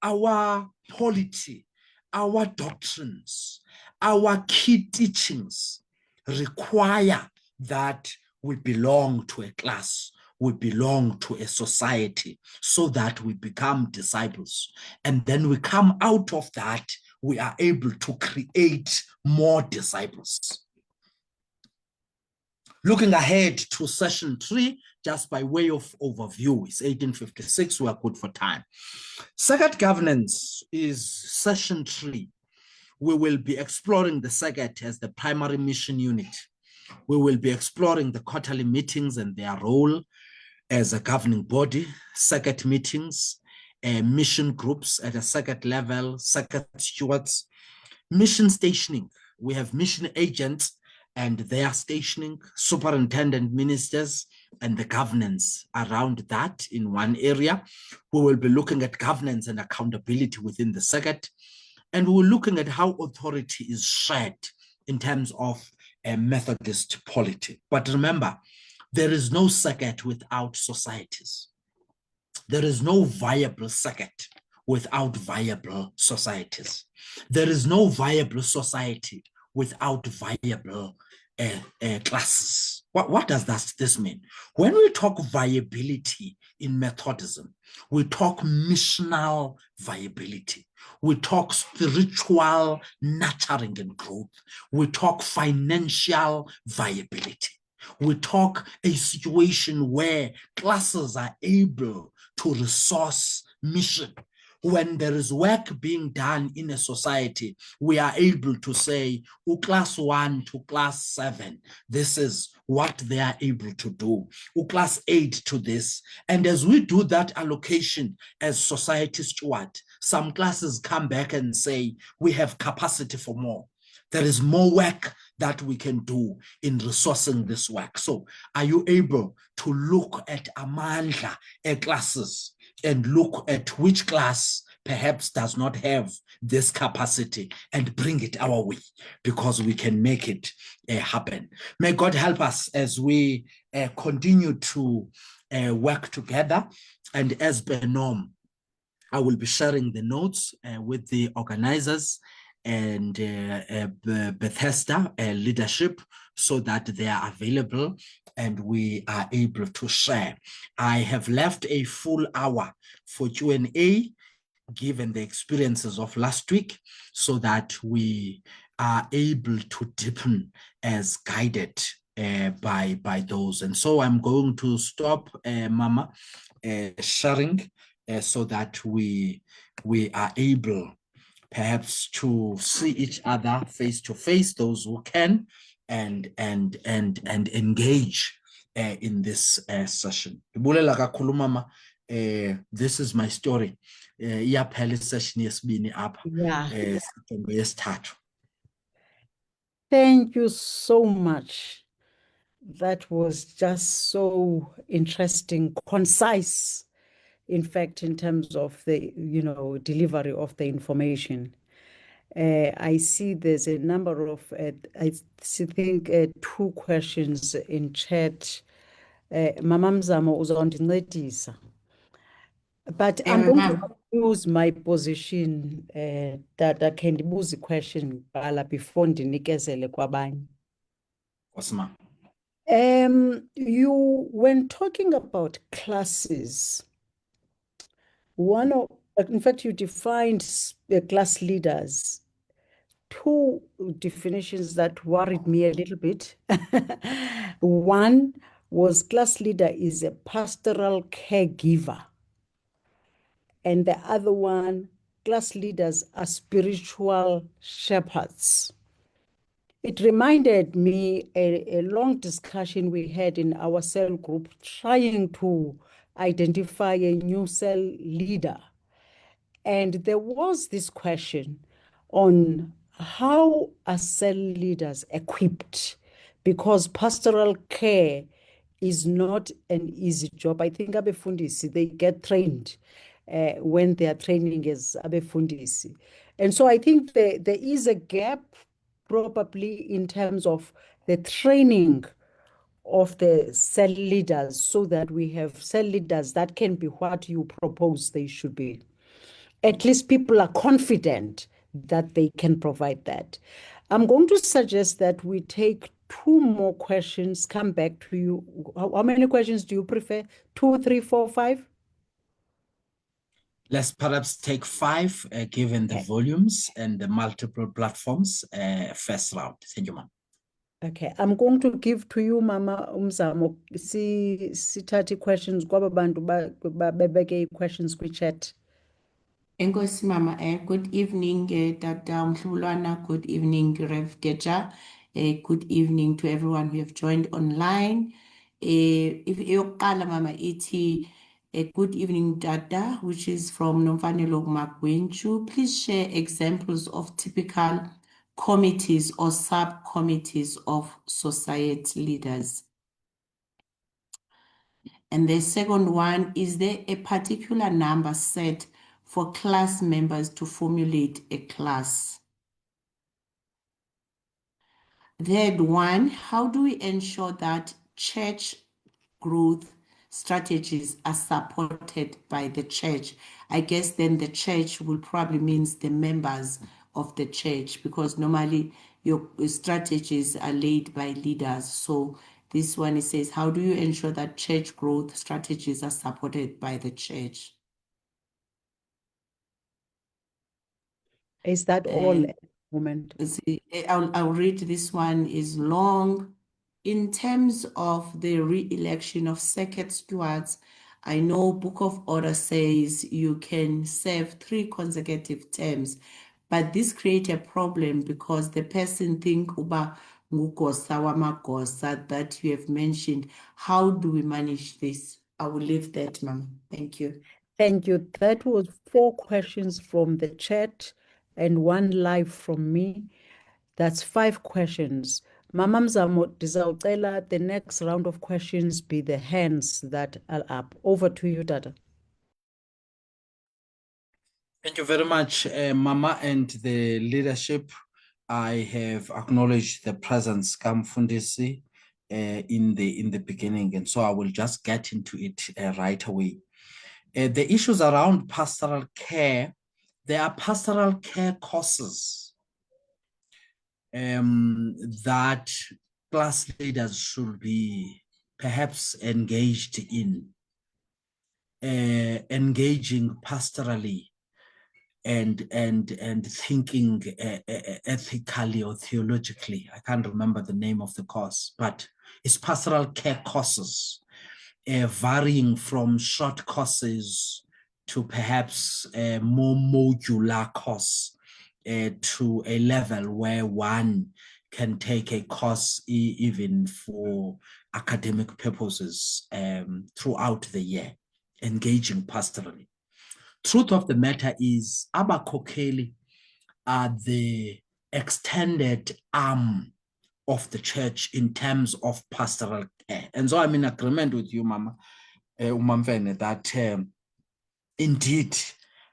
our polity, our doctrines, our key teachings require that we belong to a class, we belong to a society, so that we become disciples. And then we come out of that, we are able to create more disciples. Looking ahead to session 3, just by way of overview, it's 1856, we are good for time. Circuit governance is session 3. We will be exploring the circuit as the primary mission unit. We will be exploring the quarterly meetings and their role as a governing body, circuit meetings, mission groups at a circuit level, circuit stewards, mission stationing. We have mission agents and their stationing, superintendent ministers, and the governance around that in one area. We will be looking at governance and accountability within the circuit, and we're looking at how authority is shared in terms of a Methodist polity. But remember, there is no circuit without societies. There is no viable circuit without viable societies. There is no viable society without viable classes. What does this mean? When we talk viability in Methodism, we talk missional viability. We talk spiritual nurturing and growth. We talk financial viability. We talk a situation where classes are able to resource mission. When there is work being done in a society, we are able to say, class 1 to class 7, this is what they are able to do. Class 8 to this. And as we do that allocation as society steward, some classes come back and say, we have capacity for more. There is more work that we can do in resourcing this work. So are you able to look at amandla classes and look at which class perhaps does not have this capacity and bring it our way, because we can make it happen. May God help us as we continue to work together. And as per norm, I will be sharing the notes with the organizers and Bethesda leadership, so that they are available and we are able to share. I have left a full hour for Q&A, given the experiences of last week, so that we are able to deepen as guided by those. And so I'm going to stop, Mama, sharing, so that we are able perhaps to see each other face to face, those who can, and engage in this session. Bulela kakhulu mama, this is my story. Iyaphela isession yesibini apha. Yeah. Yesithathu. Thank you so much. That was just so interesting, concise, in fact, in terms of the, delivery of the information. I see there's a number of, I think, 2 questions in chat. Mama Mzamo uzondincedisa. But I'm going to use my position that I can use the question before ndinikezele kwabanye. Osma. When talking about classes, in fact, you defined class leaders. 2 definitions that worried me a little bit. One was class leader is a pastoral caregiver. And the other one, class leaders are spiritual shepherds. It reminded me a long discussion we had in our cell group trying to identify a new cell leader. And there was this question on how are cell leaders equipped? Because pastoral care is not an easy job. I think abefundisi, they get trained when they are training as abefundisi. And so I think there is a gap probably in terms of the training of the cell leaders, so that we have cell leaders that can be what you propose they should be. At least people are confident that they can provide that. I'm going to suggest that we take 2 more questions, come back to you. How many questions do you prefer? 2, 3, 4, 5? Let's perhaps take 5, given the volumes and the multiple platforms, first round. Thank you, ma'am. Okay, I'm going to give to you, Mama Umzamo, sithathe questions kwaba bantu babeke questions kwi-chat. Enkosi mama, good evening, Tata Mhlulwana, good evening, Rev Geja, good evening to everyone who have joined online. If yoqala mama ithi, good evening, Tata, which is from Nomfanelo Magwenchu. Please share examples of typical committees or subcommittees of society leaders. And the second one, is there a particular number set for class members to formulate a class? Third one, how do we ensure that church growth strategies are supported by the church? I guess then the church will probably means the members of the church, because normally your strategies are laid by leaders. So this one, it says, how do you ensure that church growth strategies are supported by the church? Is that all at the moment? I'll read this one, is long. In terms of the re-election of circuit stewards, I know Book of Order says you can serve 3 consecutive terms, but this creates a problem because the person think uba ngugosa wamagosa that you have mentioned. How do we manage this? I will leave that, Mama. Thank you. Thank you. That was 4 questions from the chat and 1 live from me. That's 5 questions. Mama Mzamo, ndizawucela the next round of questions be the hands that are up. Over to you, Tata. Thank you very much, Mama and the leadership. I have acknowledged the presence, Kamfundisi, in the beginning, and so I will just get into it right away. The issues around pastoral care, there are pastoral care courses that class leaders should be perhaps engaged in, engaging pastorally and thinking ethically or theologically. I can't remember the name of the course, but it's pastoral care courses, varying from short courses to perhaps a more modular course, to a level where one can take a course even for academic purposes throughout the year, engaging pastorally. Truth of the matter is, abakhokheli are the extended arm of the church in terms of pastoral care. And so I'm in agreement with you, Mama Umamfene, that indeed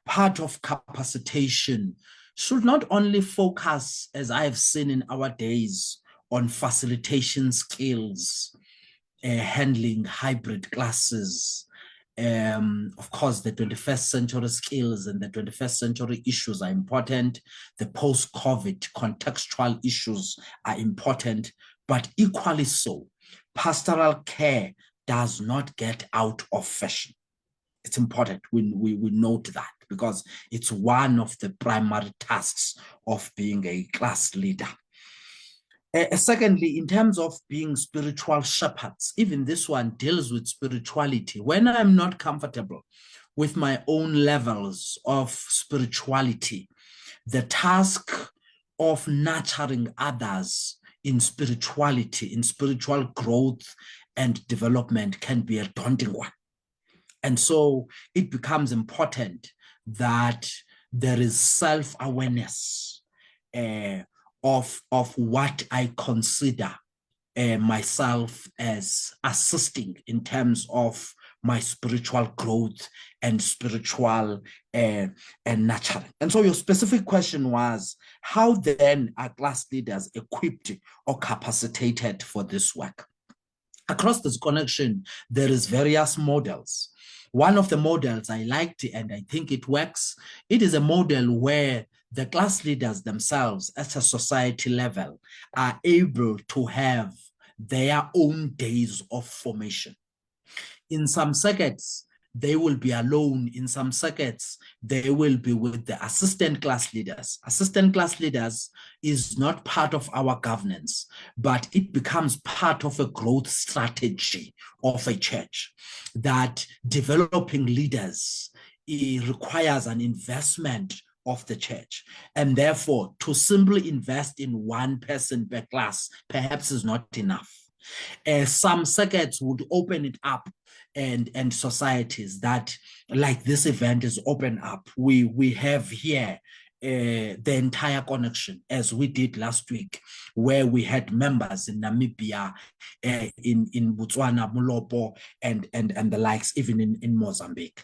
part of capacitation should not only focus, as I have seen in our days, on facilitation skills, handling hybrid classes. Of course, the 21st century skills and the 21st century issues are important. The post-COVID contextual issues are important, but equally so, pastoral care does not get out of fashion. It's important we note that, because it's one of the primary tasks of being a class leader. Secondly, in terms of being spiritual shepherds, even this one deals with spirituality. When I'm not comfortable with my own levels of spirituality, the task of nurturing others in spirituality, in spiritual growth and development can be a daunting one. And so it becomes important that there is self-awareness of what I consider myself as assisting in terms of my spiritual growth and spiritual and nurturing. And so your specific question was, how then are class leaders equipped or capacitated for this work? Across this connection, there is various models. One of the models I liked, and I think it works, it is a model where the class leaders themselves at a society level are able to have their own days of formation. In some circuits, they will be alone. In some circuits, they will be with the assistant class leaders. Assistant class leaders is not part of our governance, but it becomes part of a growth strategy of a church, that developing leaders, it requires an investment of the church. And therefore, to simply invest in one person per class perhaps is not enough. Some circuits would open it up, and societies that, like this event is open up. We have here the entire connection, as we did last week, where we had members in Namibia, in Botswana, Molopo, and the likes, even in Mozambique.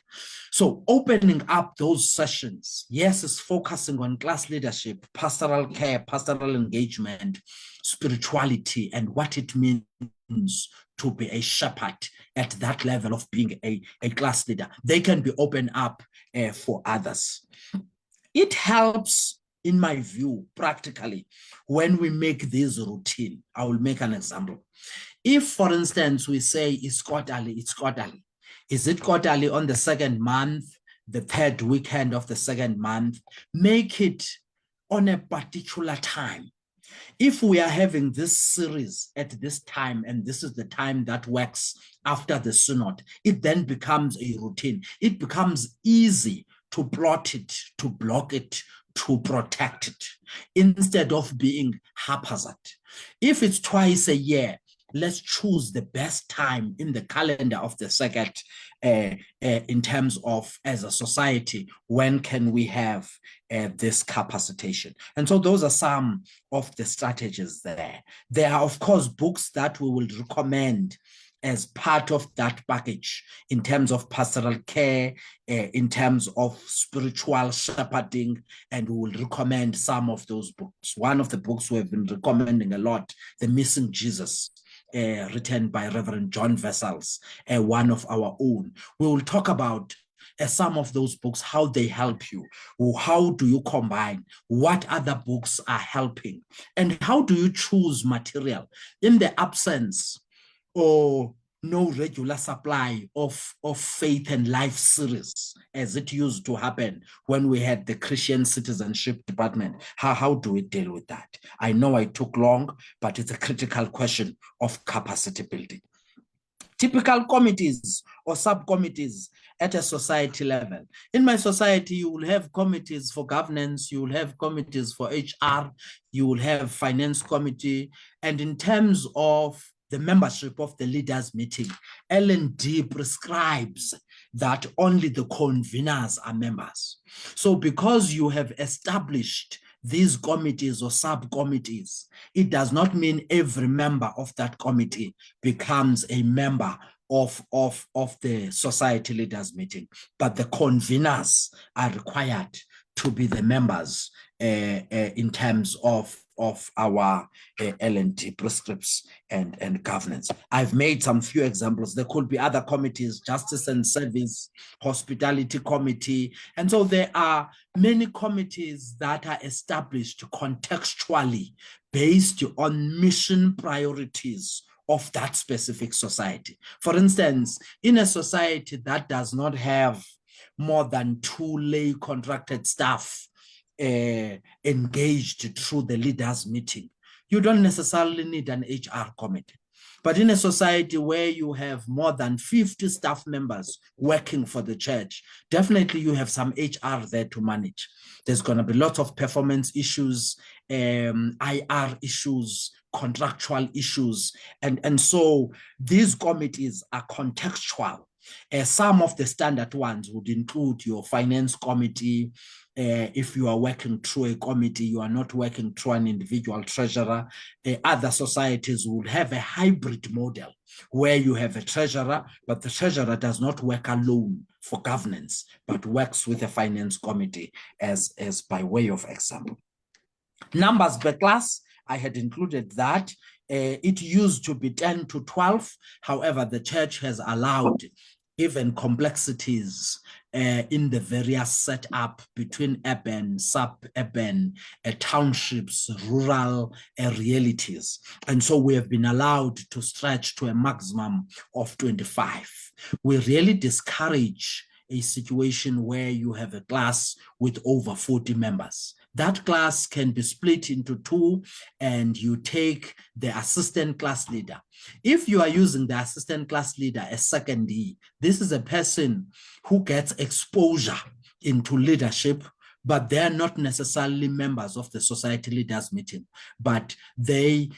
So opening up those sessions, yes, is focusing on class leadership, pastoral care, pastoral engagement, spirituality, and what it means to be a shepherd at that level of being a class leader. They can be opened up for others. It helps, in my view, practically, when we make this routine. I will make an example. If, for instance, we say it's quarterly, it's quarterly. Is it quarterly on the second month, the third weekend of the second month? Make it on a particular time. If we are having this series at this time, and this is the time that works after the synod, it then becomes a routine. It becomes easy to plot it, to block it, to protect it, instead of being haphazard. If it's twice a year, let's choose the best time in the calendar of the circuit in terms of, as a society, when can we have this capacitation? And so those are some of the strategies there. There are, of course, books that we will recommend as part of that package in terms of pastoral care, in terms of spiritual shepherding, and we will recommend some of those books. One of the books we have been recommending a lot, The Missing Jesus, written by Reverend John Vessels, one of our own. We will talk about some of those books, how they help you, how do you combine, what other books are helping, and how do you choose material in the absence or no regular supply of Faith and Life series, as it used to happen when we had the Christian Citizenship Department. How do we deal with that? I know I took long, but it's a critical question of capacity building. Typical committees or subcommittees at a society level. In my society, you will have committees for governance, you will have committees for HR, you will have finance committee, and in terms of the membership of the leaders meeting, L&D prescribes that only the conveners are members. So because you have established these committees or subcommittees, it does not mean every member of that committee becomes a member of the society leaders meeting, but the conveners are required to be the members in terms of our L&D prescripts and governance. I've made some few examples. There could be other committees, Justice and Service, Hospitality Committee. And so there are many committees that are established contextually based on mission priorities of that specific society. For instance, in a society that does not have more than 2 lay contracted staff engaged through the leaders meeting, you don't necessarily need an HR committee. But in a society where you have more than 50 staff members working for the church, definitely you have some HR there to manage. There's going to be lots of performance issues, IR issues, contractual issues. And so these committees are contextual. Some of the standard ones would include your finance committee. If you are working through a committee, you are not working through an individual treasurer. Other societies will have a hybrid model where you have a treasurer, but the treasurer does not work alone for governance, but works with a finance committee as by way of example. Numbers per class, I had included that. It used to be 10 to 12. However, the church has allowed even complexities in the various setup between urban, suburban, townships, rural realities. And so we have been allowed to stretch to a maximum of 25. We really discourage a situation where you have a class with over 40 members. That class can be split into 2 and you take the assistant class leader. If you are using the assistant class leader as secondee, this is a person who gets exposure into leadership, but they are not necessarily members of the society leaders meeting, but they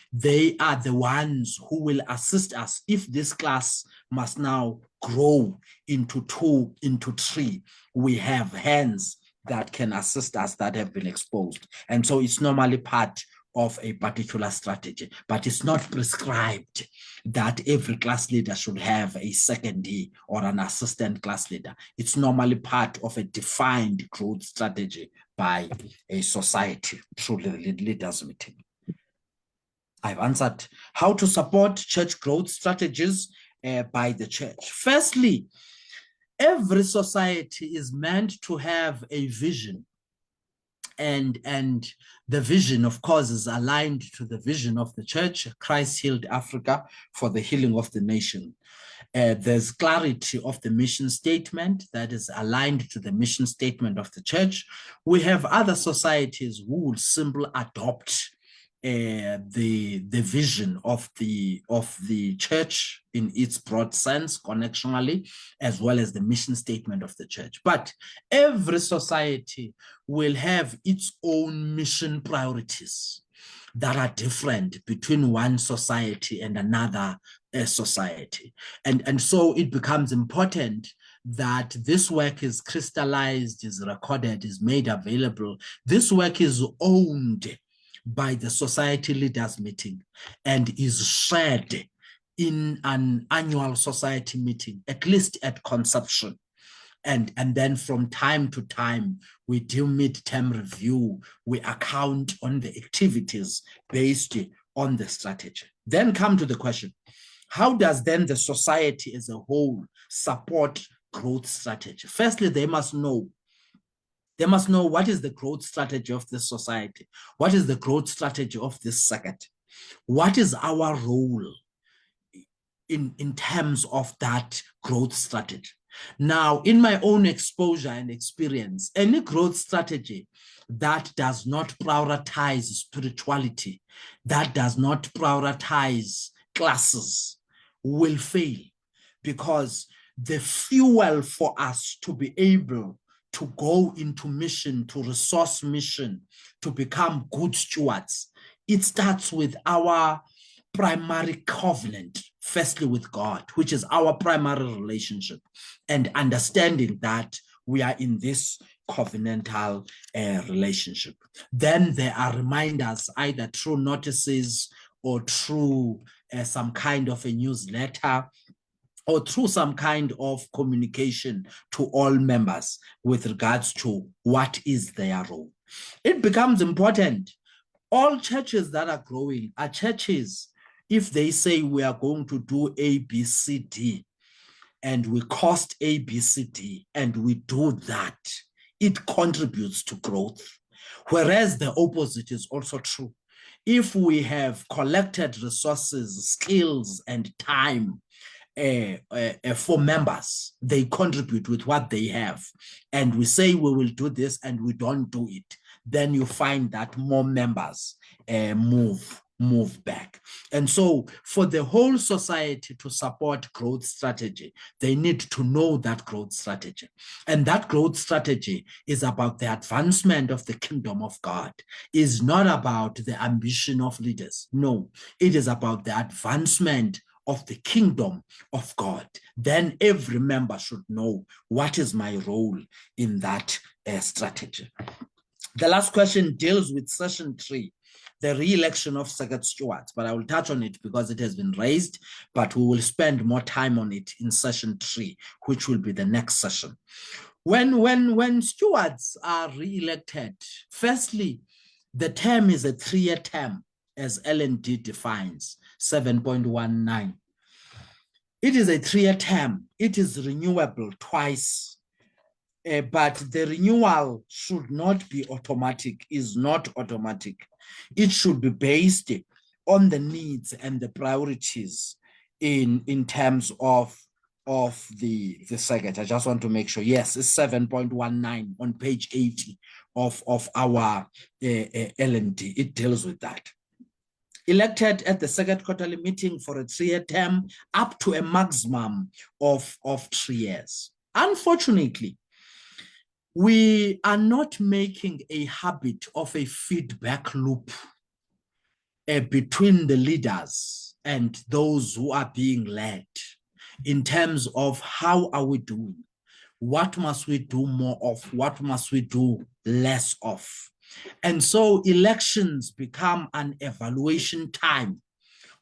are the ones who will assist us if this class must now grow into 2, into 3. We have hands that can assist us that have been exposed. And so it's normally part of a particular strategy, but it's not prescribed that every class leader should have a secondee or an assistant class leader. It's normally part of a defined growth strategy by a society through the leaders meeting. I've answered how to support church growth strategies by the church. Firstly, every society is meant to have a vision, and the vision, of course, is aligned to the vision of the church. Christ healed Africa for the healing of the nation. There's clarity of the mission statement that is aligned to the mission statement of the church. We have other societies who will simply adopt the vision of the church in its broad sense, connectionally, as well as the mission statement of the church. But every society will have its own mission priorities that are different between one society and another society. And so it becomes important that this work is crystallized, is recorded, is made available. This work is owned by the society leaders meeting and is shared in an annual society meeting, at least at conception. And then from time to time, we do mid-term review, we account on the activities based on the strategy. Then come to the question, how does then the society as a whole support growth strategy? Firstly, they must know what is the growth strategy of this society? What is the growth strategy of this circuit? What is our role in terms of that growth strategy? Now, in my own exposure and experience, any growth strategy that does not prioritize spirituality, that does not prioritize classes, will fail, because the fuel for us to be able to go into mission, to resource mission, to become good stewards, it starts with our primary covenant, firstly with God, which is our primary relationship, and understanding that we are in this covenantal relationship. Then there are reminders, either through notices or through some kind of a newsletter, or through some kind of communication to all members with regards to what is their role. It becomes important. All churches that are growing are churches, if they say we are going to do A, B, C, D, and we cost A, B, C, D, and we do that, it contributes to growth. Whereas the opposite is also true. If we have collected resources, skills, and time for members, they contribute with what they have, and we say we will do this and we don't do it, then you find that more members move back. And so for the whole society to support growth strategy, they need to know that growth strategy. And that growth strategy is about the advancement of the kingdom of God. It's not about the ambition of leaders. No, it is about the advancement of the kingdom of God. Then every member should know, what is my role in that strategy? The last question deals with session 3, the re-election of circuit stewards, but I will touch on it because it has been raised, but we will spend more time on it in session 3, which will be the next session. When stewards are re-elected, firstly, the term is a 3-year term, as L&D defines, 7.19. It is a 3-year term. It is renewable twice, but the renewal should not be automatic, is not automatic. It should be based on the needs and the priorities in terms of the circuit. I just want to make sure, yes, it's 7.19 on page 80 of our L&D. It deals with that. Elected at the second quarterly meeting for a 3-year term up to a maximum of 3 years. Unfortunately, we are not making a habit of a feedback loop between the leaders and those who are being led in terms of how are we doing? What must we do more of? What must we do less of? And so elections become an evaluation time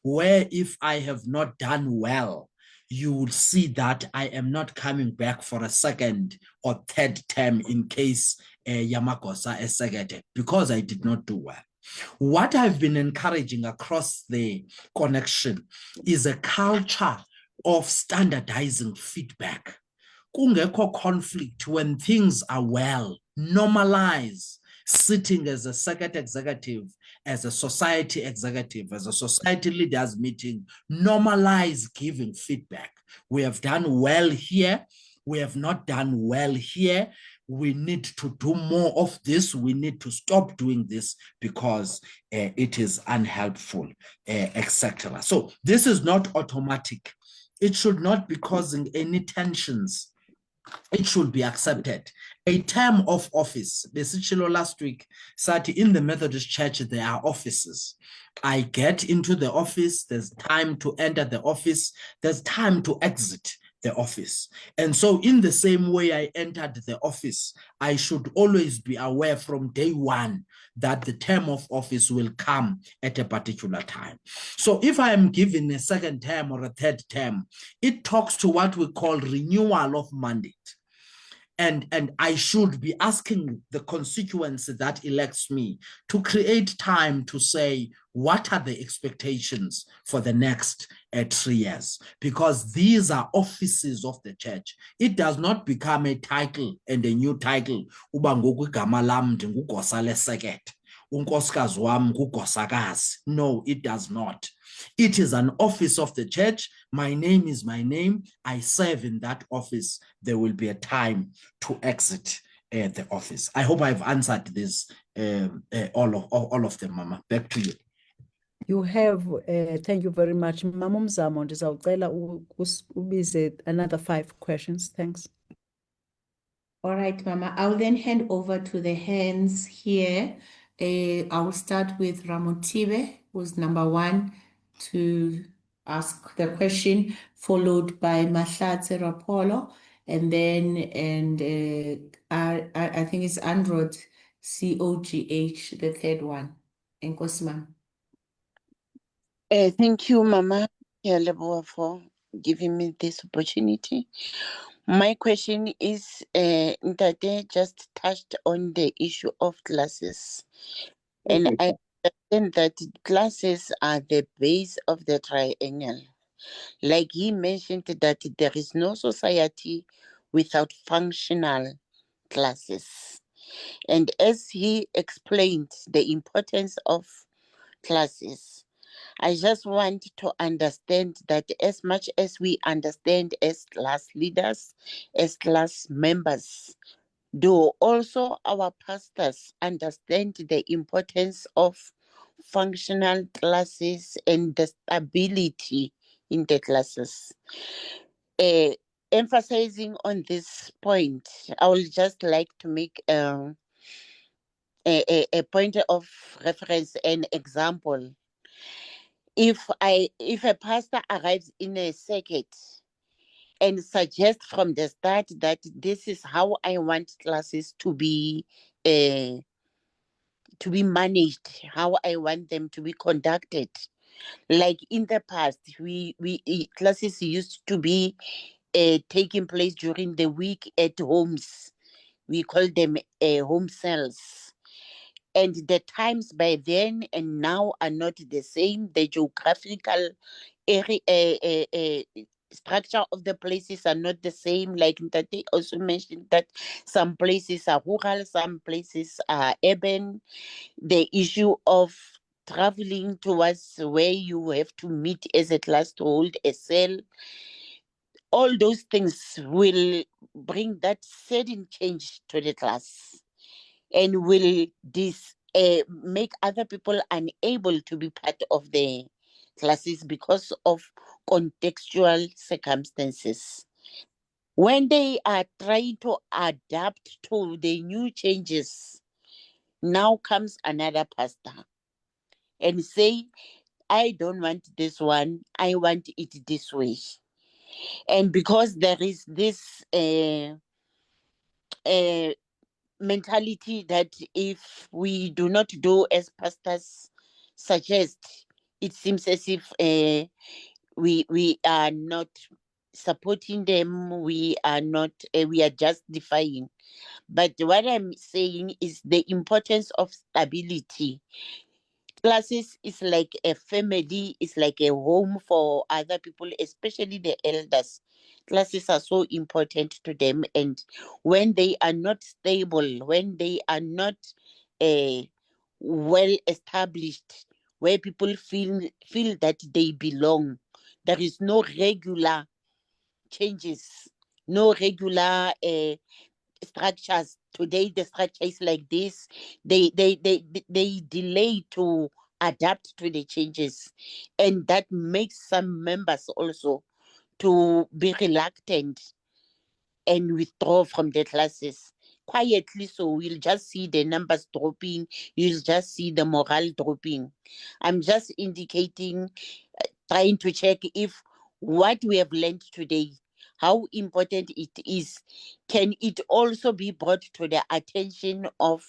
where if I have not done well, you will see that I am not coming back for a second or third term in case Yamagosa is seconded because I did not do well. What I've been encouraging across the connection is a culture of standardizing feedback. Kungekho conflict when things are well, normalize sitting as a circuit executive, as a society executive, as a society leaders meeting, normalize giving feedback. We have done well here. We have not done well here. we need to do more of this. We need to stop doing this because it is unhelpful, etc. So this is not automatic. It should not be causing any tensions. It should be accepted. A term of office, besitshilo last week, said in the Methodist Church, there are offices. I get into the office, there's time to enter the office, there's time to exit the office. And so in the same way I entered the office, I should always be aware from day one that the term of office will come at a particular time. So if I am given a second term or a third term, it talks to what we call renewal of mandate. And I should be asking the constituency that elects me to create time to say, what are the expectations for the next 3 years? Because these are offices of the church. It does not become a title and a new title. Uba ngoku igama lam ndingugosa lesekethe. Unkosikazi wam ngugosakazi. No, it does not. It is an office of the church. My name is my name. I serve in that office. There will be a time to exit the office. I hope I've answered this, all of them, Mama. Back to you. You have, thank you very much. Mama Mzamo, ndizawucela ubize another 5 questions. Thanks. All right, Mama. I'll then hand over to the hands here. I will start with Ramotibe, who's number 1 to ask the question, followed by Mahlatse Rapolo, and then I think it's Androd COGH, the third one. Enkosi Mama. Thank you, Mama Leboa, for giving me this opportunity. My question is, Ntate just touched on the issue of classes. And I understand that classes are the base of the triangle. Like he mentioned that there is no society without functional classes. And as he explained the importance of classes, I just want to understand that as much as we understand as class leaders, as class members, do also our pastors understand the importance of functional classes and the stability in the classes? Emphasizing on this point, I would just like to make a point of reference, an example. If a pastor arrives in a circuit and suggests from the start that this is how I want classes to be managed, how I want them to be conducted. Like in the past, classes used to be taking place during the week at homes. We call them home cells. And the times by then and now are not the same. The geographical area, structure of the places are not the same. Like Ntate also mentioned that some places are rural, some places are urban. The issue of traveling towards where you have to meet as a class to hold a cell, all those things will bring that sudden change to the class and will make other people unable to be part of the classes because of contextual circumstances. When they are trying to adapt to the new changes, now comes another pastor and say, I don't want this one, I want it this way. And because there is this mentality that if we do not do as pastors suggest, it seems as if we are not supporting them, we are not, we are just defying. But what I'm saying is the importance of stability. Classes is like a family, is like a home for other people, especially the elders. Classes are so important to them, and when they are not stable, when they are not well established, where people feel that they belong, there is no regular changes, no regular structures. Today the structure is like this. They delay to adapt to the changes, and that makes some members also to be reluctant and withdraw from the classes quietly. So we'll just see the numbers dropping, you'll just see the morale dropping. I'm just indicating, trying to check if what we have learned today, how important it is, can it also be brought to the attention of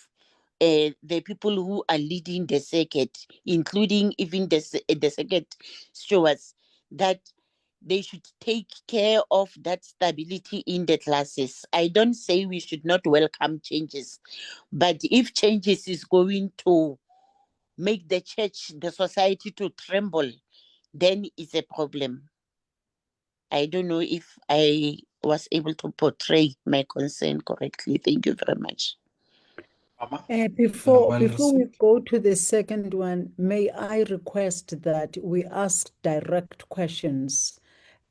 the people who are leading the circuit, including even the circuit stewards, that they should take care of that stability in the classes. I don't say we should not welcome changes, but if changes is going to make the church, the society to tremble, then it's a problem. I don't know if I was able to portray my concern correctly. Thank you very much. Mama, Before well we received. go to the second one, may I request that we ask direct questions?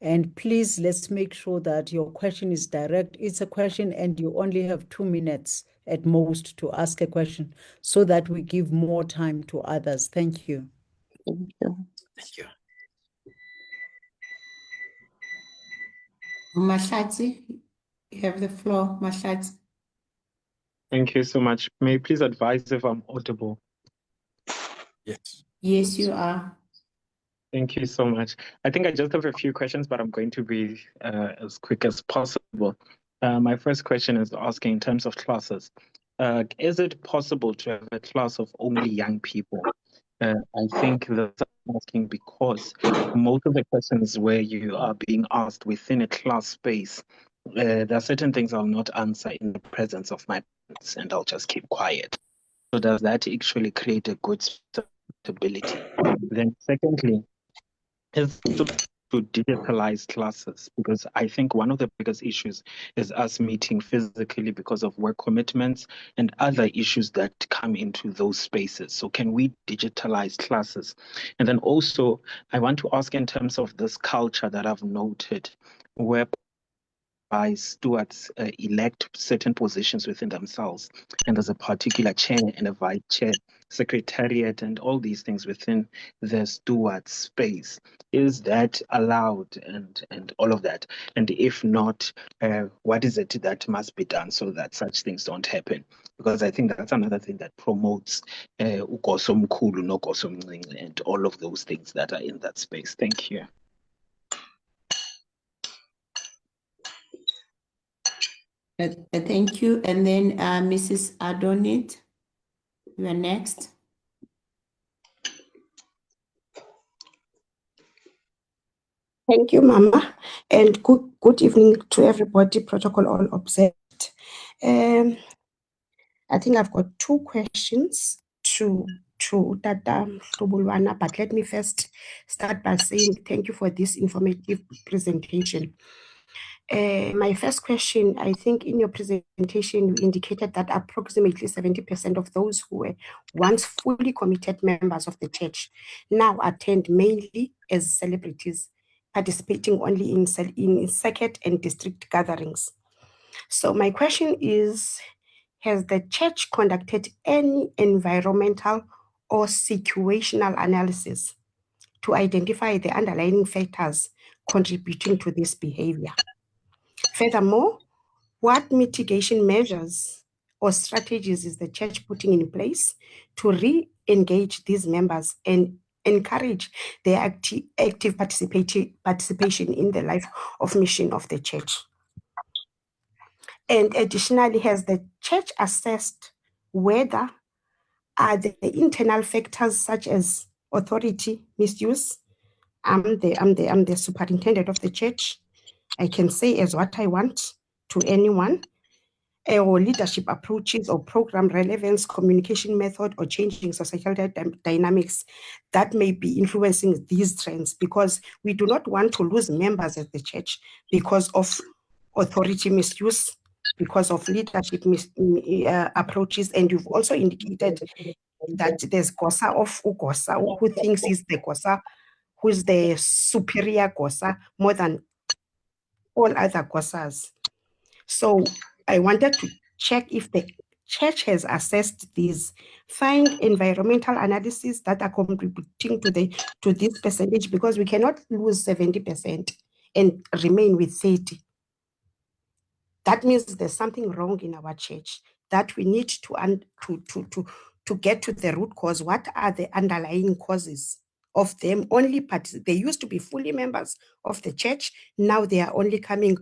And please, let's make sure that your question is direct. It's a question and you only have 2 minutes at most to ask a question so that we give more time to others. Thank you. Thank you. Thank you. Mahlatsi, you have the floor, Mahlatsi. Thank you so much. May you please advise if I'm audible? Yes. Yes, you are. Thank you so much. I think I just have a few questions, but I'm going to be as quick as possible. My first question is asking in terms of classes. Is it possible to have a class of only young people? I think that's asking because most of the questions where you are being asked within a class space, there are certain things I'll not answer in the presence of my parents and I'll just keep quiet. So does that actually create a good stability? Then secondly, is to digitalize classes, because I think one of the biggest issues is us meeting physically because of work commitments and other issues that come into those spaces. So can we digitalize classes? And then also, I want to ask in terms of this culture that I've noted, whereby stewards elect certain positions within themselves, and there's a particular chair and a vice chair, secretariat, and all these things within the steward space. Is that allowed, and all of that? And if not, what is it that must be done so that such things don't happen? Because I think that's another thing that promotes ukosomkhulu nokosomncinci and all of those things that are in that space. Thank you. Thank you. And then Mrs. Adonit, you are next. Thank you, Mama, and good evening to everybody, protocol all observed. I think I've got 2 questions to Tata Mhlubulwana, but let me first start by saying thank you for this informative presentation. My first question, I think in your presentation, you indicated that approximately 70% of those who were once fully committed members of the church now attend mainly as celebrities, participating only in circuit and district gatherings. So my question is, has the church conducted any environmental or situational analysis to identify the underlying factors contributing to this behavior? Furthermore, what mitigation measures or strategies is the church putting in place to re-engage these members and encourage their active participation in the life of mission of the church? And additionally, has the church assessed whether are the internal factors such as authority misuse? I'm the superintendent of the church. I can say as what I want to anyone, or leadership approaches or program relevance, communication method, or changing societal dynamics that may be influencing these trends, because we do not want to lose members at the church because of authority misuse, because of leadership approaches. And you've also indicated that there's Gosa of Ugosa, who thinks he's the Gosa, who is the superior Gosa more than all other Gosas. So I wanted to check if the church has assessed these, find environmental analysis that are contributing to this percentage, because we cannot lose 70% and remain with 30. That means there's something wrong in our church, that we need to get to the root cause. What are the underlying causes of them only they used to be fully members of the church, now they are only coming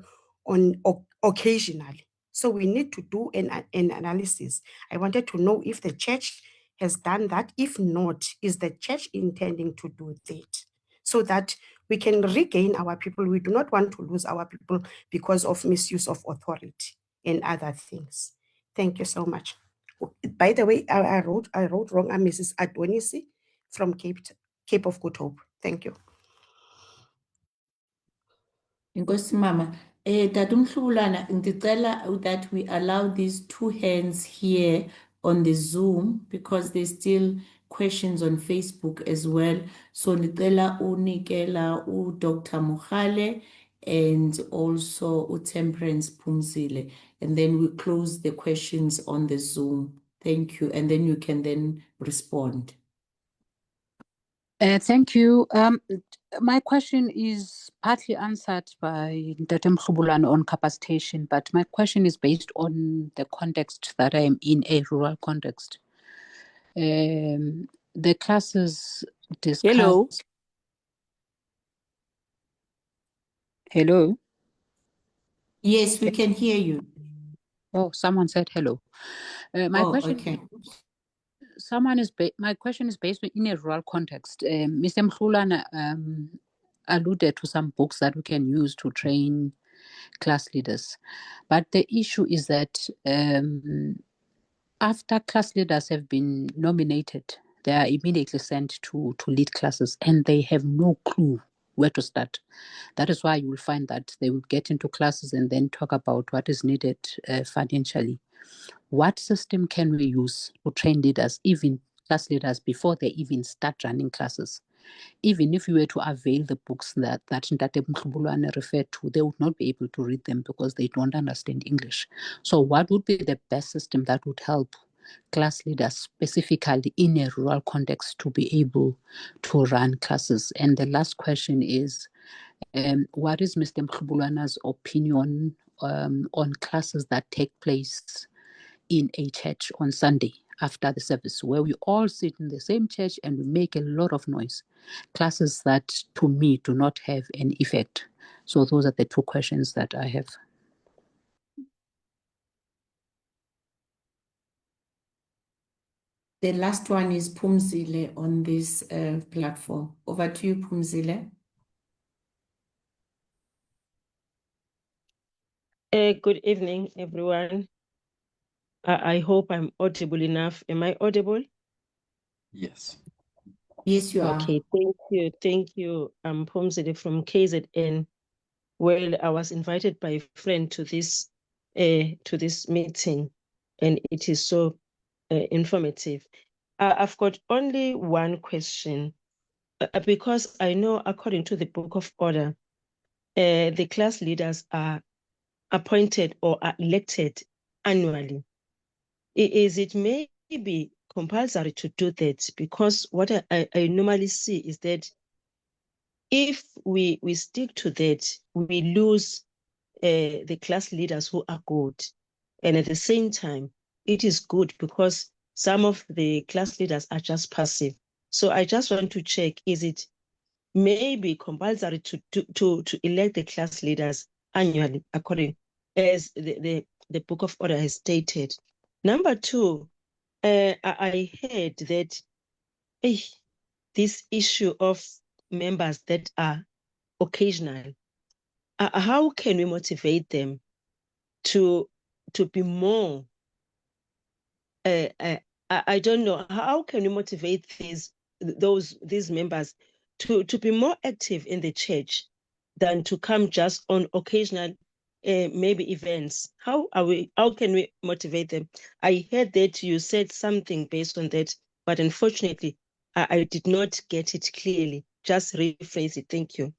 on occasionally. So we need to do an analysis. I wanted to know if the church has done that. If not, is the church intending to do that, so that we can regain our people? We do not want to lose our people because of misuse of authority and other things. Thank you so much. By the way, I wrote wrong. I'm Mrs. Adonisi from Cape of Good Hope. Thank you. Inkosi Mama, Tata Mhlubulwana, ngicela that we allow these two hands here on the Zoom, because there's still questions on Facebook as well. So ngicela unikela Dr. Mohale and also Temperance Phumzile, and then we close the questions on the Zoom. Thank you, and then you can then respond. Thank you. My question is partly answered by Ntate Mhlubulwana on capacitation, but my question is based on the context that I am in, a rural context. The classes discuss. Hello. Hello. Yes, we can hear you. Oh, someone said hello. My question. Okay. My question is based in a rural context. Mr. Mhlubulwana alluded to some books that we can use to train class leaders, but the issue is that after class leaders have been nominated, they are immediately sent to lead classes, and they have no clue where to start. That is why you will find that they will get into classes and then talk about what is needed financially. What system can we use to train leaders, even class leaders, before they even start running classes? Even if you were to avail the books that Ntate Mhlubulwana referred to, they would not be able to read them because they don't understand English. So what would be the best system that would help class leaders, specifically in a rural context, to be able to run classes? And the last question is, what is Mr. Mhlubulwana's opinion on classes that take place in a church on Sunday after the service, where we all sit in the same church and we make a lot of noise? Classes that, to me, do not have an effect. So those are the two questions that I have. The last one is Phumzile on this platform. Over to you, Phumzile. Good evening, everyone. I hope I'm audible enough. Am I audible? Yes. Yes, you are. Okay, thank you. Thank you. I'm Phumzile from KZN. Well, I was invited by a friend to this meeting, and it is so informative. I've got only one question, because I know according to the Book of Order, the class leaders are appointed or are elected annually. Is it maybe compulsory to do that? Because what I normally see is that if we stick to that, we lose the class leaders who are good. And at the same time, it is good because some of the class leaders are just passive. So I just want to check, is it maybe compulsory to elect the class leaders annually, according as the Book of Order has stated? Number two, I heard that this issue of members that are occasional, how can we motivate them to be more? I don't know. How can we motivate these members to be more active in the church than to come just on occasional maybe events? How can we motivate them? I heard that you said something based on that, but unfortunately I did not get it clearly. Just rephrase it. Thank you.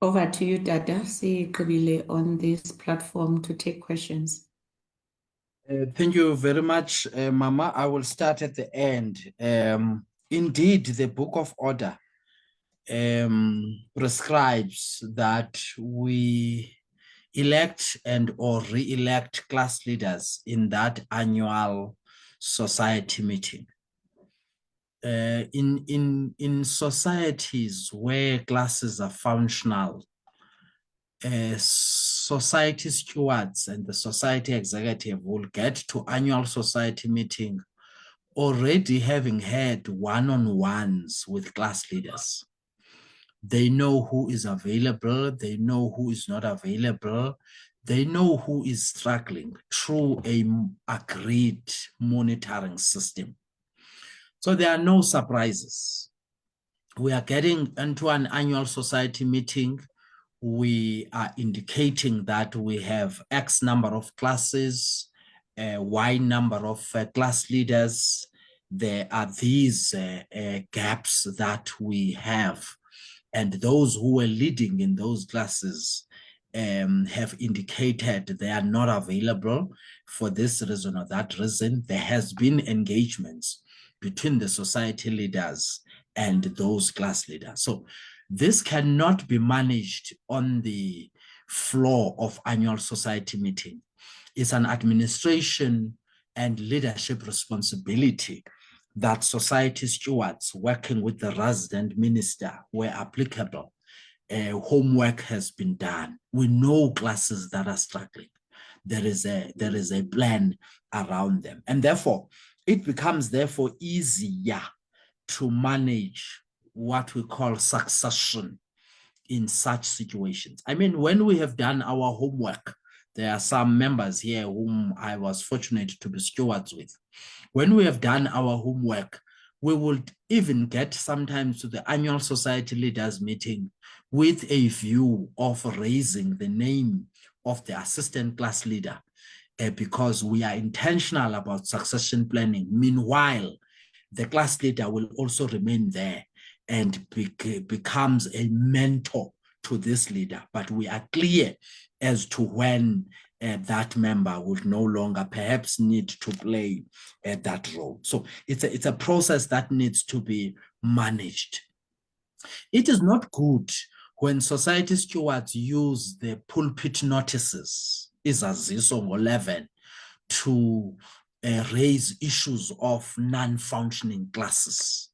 Over to you, Dada. See Kabile on this platform to take questions. Thank you very much, Mama. I will start at the end. Indeed, the Book of Order prescribes that we elect and or re-elect class leaders in that annual society meeting. In societies where classes are functional, society stewards and the society executive will get to annual society meeting already having had one-on-ones with class leaders. They know who is available, they know who is not available, they know who is struggling through an agreed monitoring system. So there are no surprises. We are getting into an annual society meeting. We are indicating that we have X number of classes, Y number of class leaders. There are these gaps that we have. And those who were leading in those classes have indicated they are not available for this reason or that reason. There has been engagements between the society leaders and those class leaders. So this cannot be managed on the floor of annual society meeting. It's an administration and leadership responsibility that society stewards working with the resident minister, where applicable, homework has been done. We know classes that are struggling. There is a plan around them. And therefore, it becomes therefore easier to manage what we call succession in such situations. I mean, when we have done our homework, there are some members here whom I was fortunate to be stewards with. When we have done our homework, we will even get sometimes to the annual society leaders meeting with a view of raising the name of the assistant class leader because we are intentional about succession planning. Meanwhile, the class leader will also remain there and becomes a mentor to this leader. But we are clear as to when that member would no longer perhaps need to play that role. So it's a process that needs to be managed. It is not good when society stewards use the pulpit notices, izaziso ngo-11, to raise issues of non-functioning classes.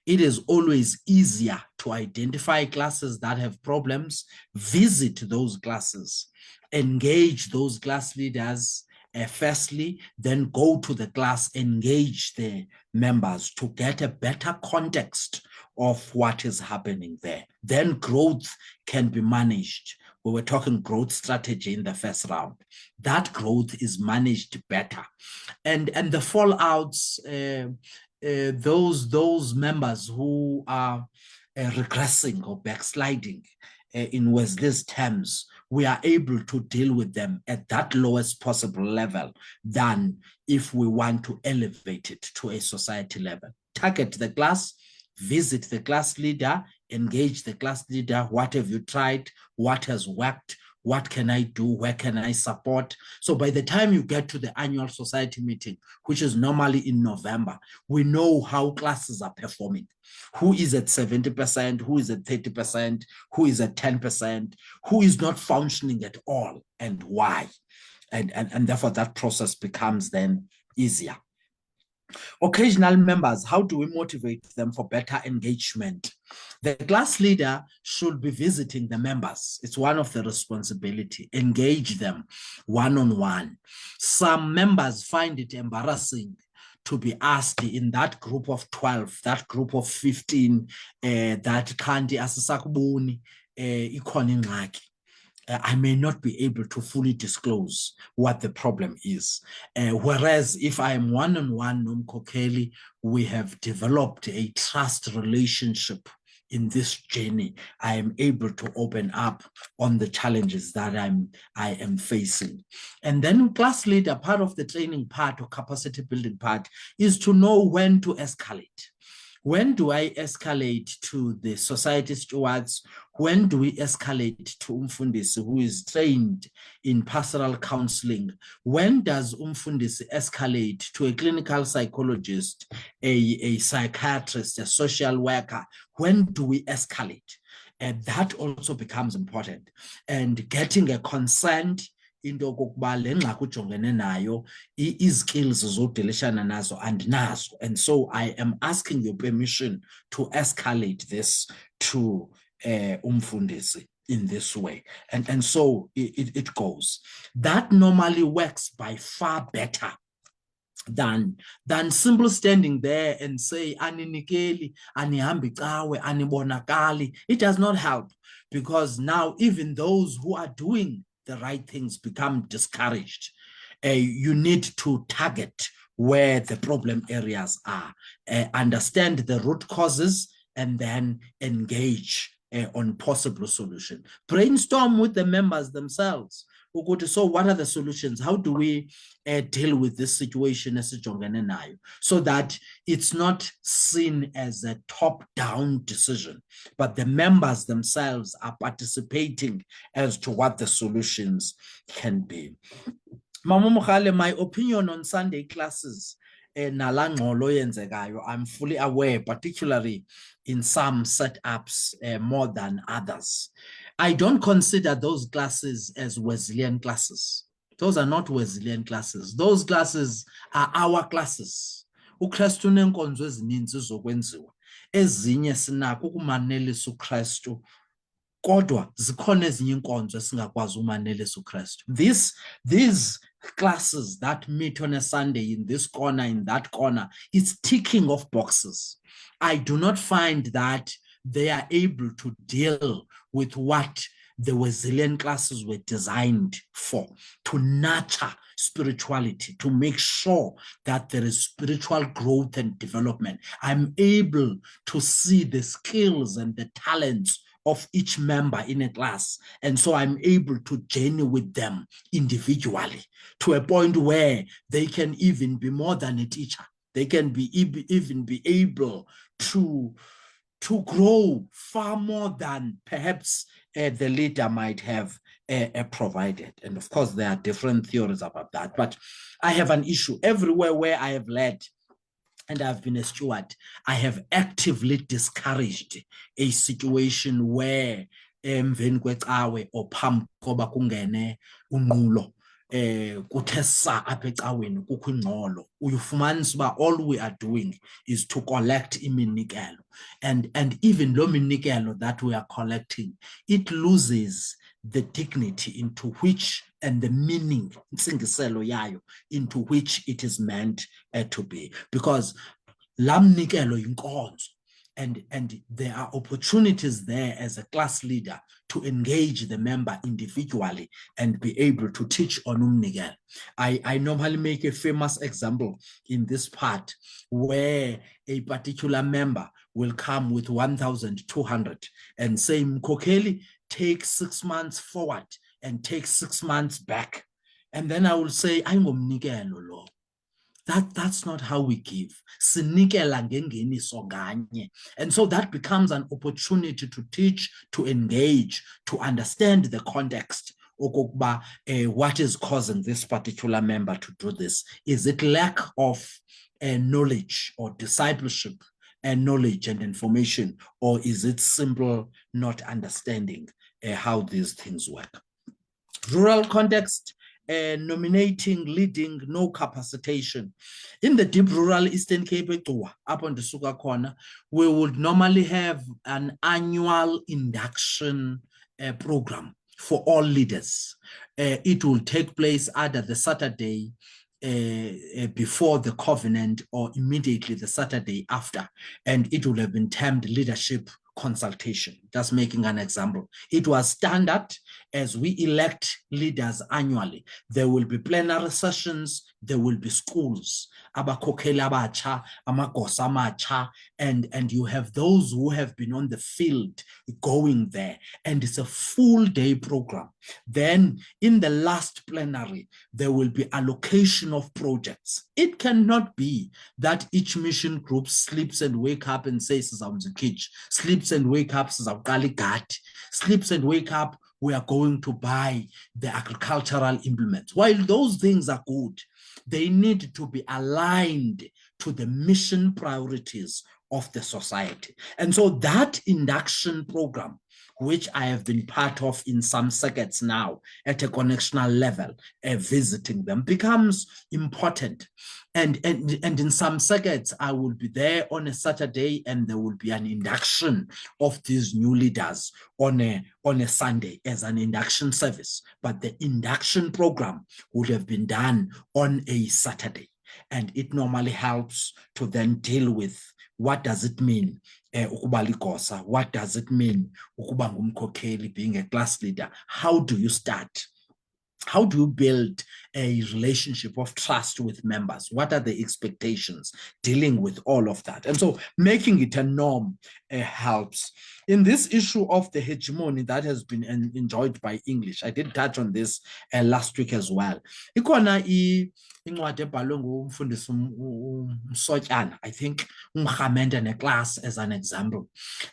It is always easier to identify classes that have problems, visit those classes, engage those class leaders firstly, then go to the class, engage the members to get a better context of what is happening there. Then growth can be managed. We were talking growth strategy in the first round. That growth is managed better. And the fallouts, those members who are regressing or backsliding in Wesley's terms, we are able to deal with them at that lowest possible level than if we want to elevate it to a society level. Target the class, visit the class leader, engage the class leader. What have you tried? What has worked? What can I do? Where can I support? So by the time you get to the annual society meeting, which is normally in November, we know how classes are performing. Who is at 70%, who is at 30%, who is at 10%, who is not functioning at all, and why. And therefore that process becomes then easier. Occasional members, how do we motivate them for better engagement? The class leader should be visiting the members. It's one of the responsibility. Engage them one-on-one. Some members find it embarrassing to be asked in that group of 12, that group of 15, that kanti asisakuboni ikhona ingxaki. I may not be able to fully disclose what the problem is. Whereas if I am one-on-one Nomkhokheli, we have developed a trust relationship in this journey. I am able to open up on the challenges that I am facing. And then class leader, part of the training part or capacity building part is to know when to escalate. When do I escalate to the society stewards when do we escalate to umfundisi who is trained in pastoral counseling? When does umfundisi escalate to a clinical psychologist, a psychiatrist, a social worker? When do we escalate? And that also becomes important. And getting a consent into okokuba le ngxaki ujongene nayo izikills zodilishana nazo andinazo, and so I am asking your permission to escalate this to umfundisi in this way, and so it goes. That normally works by far better than simple standing there and say aninikeli, anihambi cawe, anibonakali. It does not help, because now even those who are doing the right things become discouraged. You need to target where the problem areas are, understand the root causes, and then engage on possible solution. Brainstorm with the members themselves. So what are the solutions? How do we deal with this situation so that it's not seen as a top-down decision, but the members themselves are participating as to what the solutions can be. Mama Mukhale, my opinion on Sunday classes, I'm fully aware, particularly in some setups more than others. I don't consider those classes as Wesleyan classes. Those are not Wesleyan classes. Those classes are our classes. UKristu uneenkonzo ezininzi zokwenziwa. Ezinye sinako ukumanelisa uKristu, kodwa zikhona ezinye inkonzo esingakwazi umanelisa uKristu. These classes that meet on a Sunday in this corner, in that corner, it's ticking off boxes. I do not find that they are able to deal with what the Wesleyan classes were designed for, to nurture spirituality, to make sure that there is spiritual growth and development. I'm able to see the skills and the talents of each member in a class, and so I'm able to journey with them individually to a point where they can even be more than a teacher. They can even be able to grow far more than perhaps the leader might have provided. And of course, there are different theories about that. But I have an issue everywhere where I have led and I've been a steward. I have actively discouraged a situation where emveni kwecawe or phambi koba kungene unqulo kuthe sa apha ecaweni kukho ingxolo, uyifumanisa uba all we are doing is to collect iminikelo, and even lo minikelo that we are collecting, it loses the dignity into which, and the meaning intsingiselo yayo into which it is meant to be, because laa mnikelo yinkonzo. And there are opportunities there as a class leader to engage the member individually and be able to teach on umnikelo. I normally make a famous example in this part where a particular member will come with 1,200 and say, Mkhokheli, take 6 months forward and take 6 months back. And then I will say, ayingomnikelo lo. That's not how we give. Sinikela ngengeniso nganye. And so that becomes an opportunity to teach, to engage, to understand the context. What is causing this particular member to do this? Is it lack of knowledge or discipleship and knowledge and information, or is it simple not understanding how these things work? Rural context, nominating, leading, no capacitation. In the deep rural Eastern Cape, up on the Suga corner, we would normally have an annual induction program for all leaders. It will take place either the Saturday before the covenant or immediately the Saturday after, and it will have been termed leadership consultation, just making an example. It was standard as we elect leaders annually. There will be plenary sessions, there will be schools, abakhokheli abatsha, amagosa amatsha, and you have those who have been on the field going there, and it's a full day program. Then in the last plenary, there will be allocation of projects. It cannot be that each mission group sleeps and wake up and says, sleep sleeps and wake up, sleeps and wake up, we are going to buy the agricultural implements. While those things are good, they need to be aligned to the mission priorities of the society. And so that induction program, which I have been part of in some circuits now at a connectional level, visiting them, becomes important. And in some circuits, I will be there on a Saturday and there will be an induction of these new leaders on a Sunday as an induction service. But the induction program would have been done on a Saturday. And it normally helps to then deal with what does it mean ukuba ligosa? What does it mean ukuba ngumkhokheli, being a class leader? How do you start? How do you build a relationship of trust with members? What are the expectations? Dealing with all of that. And so making it a norm helps. In this issue of the hegemony that has been enjoyed by English, I did touch on this last week as well. Ikona incwadi ebhalwe ngumfundisi uMsotyana, I think, uMkhamenda neclass as an example.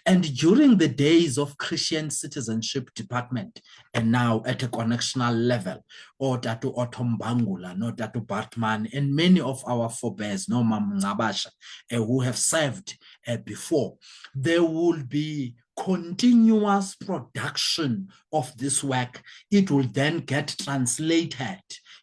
And during the days of Christian Citizenship Department, and now at a connectional level, or Datu Otombangula, no Datu Bartman, and many of our forebears, no Mam Ngabasha, who have served before, there will be continuous production of this work. It will then get translated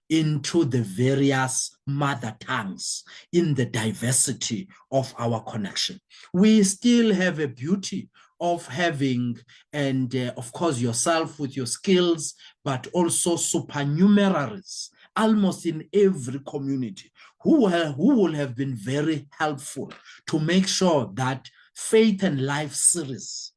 into the various mother tongues in the diversity of our connection. We still have a beauty of having, and of course yourself with your skills, but also supernumeraries almost in every community who will have been very helpful to make sure that Faith and Life series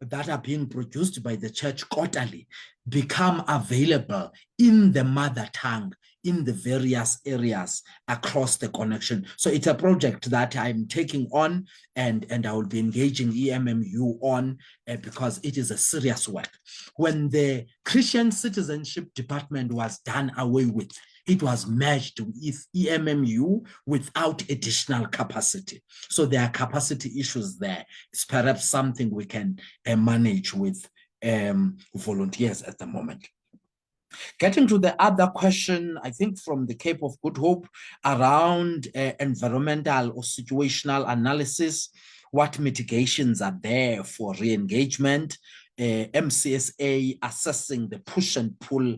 that are being produced by the church quarterly become available in the mother tongue in the various areas across the connection. So it's a project that I'm taking on, and I will be engaging EMMU on because it is a serious work. When the Christian Citizenship Department was done away with, it was merged with EMMU without additional capacity. So there are capacity issues there. It's perhaps something we can manage with volunteers at the moment. Getting to the other question, I think from the Cape of Good Hope around environmental or situational analysis, what mitigations are there for re-engagement, MCSA assessing the push and pull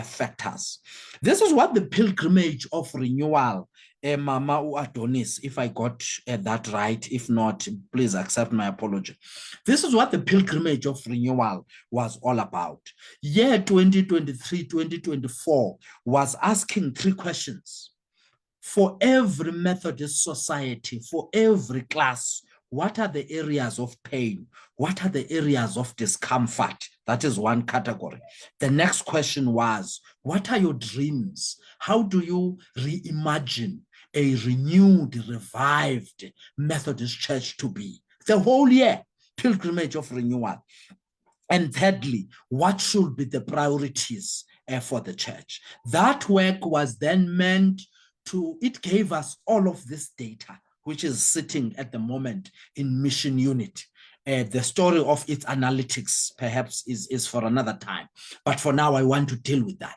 factors. This is what the pilgrimage of renewal, Mama Adonis, if I got that right, if not, please accept my apology. This is what the pilgrimage of renewal was all about. Year 2023, 2024 was asking 3 questions. For every Methodist society, for every class, what are the areas of pain? What are the areas of discomfort? That is one category. The next question was, what are your dreams? How do you reimagine a renewed, revived Methodist church to be? The whole year, pilgrimage of renewal. And thirdly, what should be the priorities for the church? That work was then meant to, it gave us all of this data, which is sitting at the moment in Mission Unit. The story of its analytics perhaps is for another time. But for now, I want to deal with that.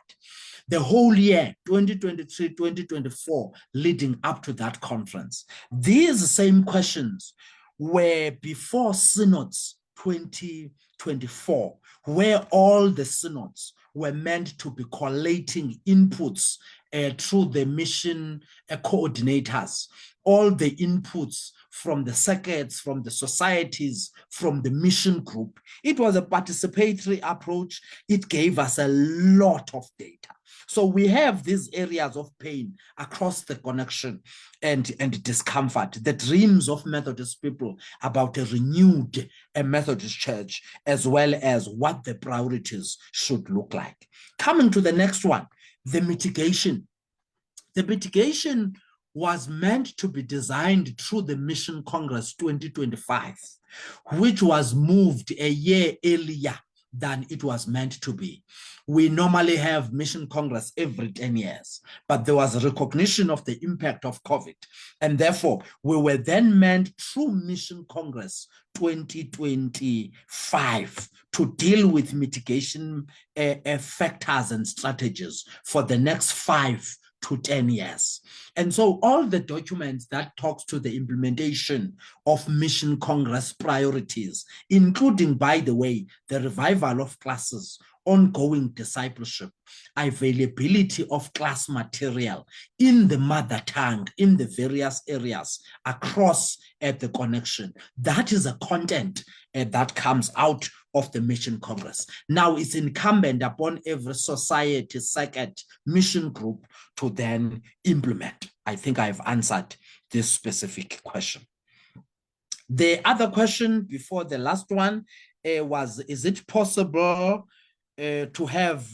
The whole year, 2023, 2024, leading up to that conference, these same questions were before synods 2024, where all the synods were meant to be collating inputs through the mission coordinators, all the inputs from the circuits, from the societies, from the mission group. It was a participatory approach. It gave us a lot of data. So we have these areas of pain across the connection and discomfort, the dreams of Methodist people about a renewed Methodist church, as well as what the priorities should look like. Coming to the next one, the mitigation. The mitigation was meant to be designed through the Mission Congress 2025, which was moved a year earlier than it was meant to be. We normally have Mission Congress every 10 years, but there was a recognition of the impact of COVID. And therefore, we were then meant through Mission Congress 2025 to deal with mitigation factors and strategies for the next 5 to 10 years. And so all the documents that talks to the implementation of Mission Congress priorities, including, by the way, the revival of classes, ongoing discipleship, availability of class material in the mother tongue, in the various areas across the connection. That is a content that comes out of the Mission Congress. Now it's incumbent upon every society, circuit, mission group to then implement. I think I've answered this specific question. The other question before the last one was, is it possible to have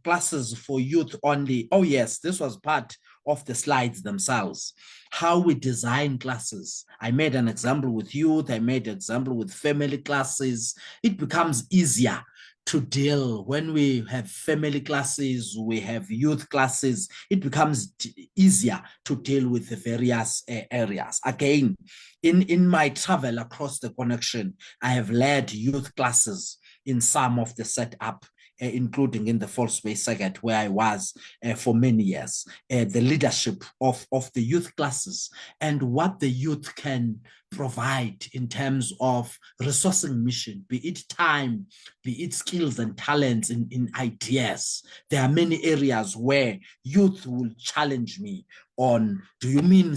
classes for youth only? Oh yes, this was part of the slides themselves. How we design classes. I made an example with youth, I made an example with family classes. It becomes easier to deal when we have family classes, we have youth classes, it becomes easier to deal with the various areas. Again, in my travel across the connection, I have led youth classes in some of the setup, including in the False Bay Circuit, where I was for many years, the leadership of the youth classes and what the youth can provide in terms of resourcing mission, be it time, be it skills and talents in ideas. There are many areas where youth will challenge me on, do you mean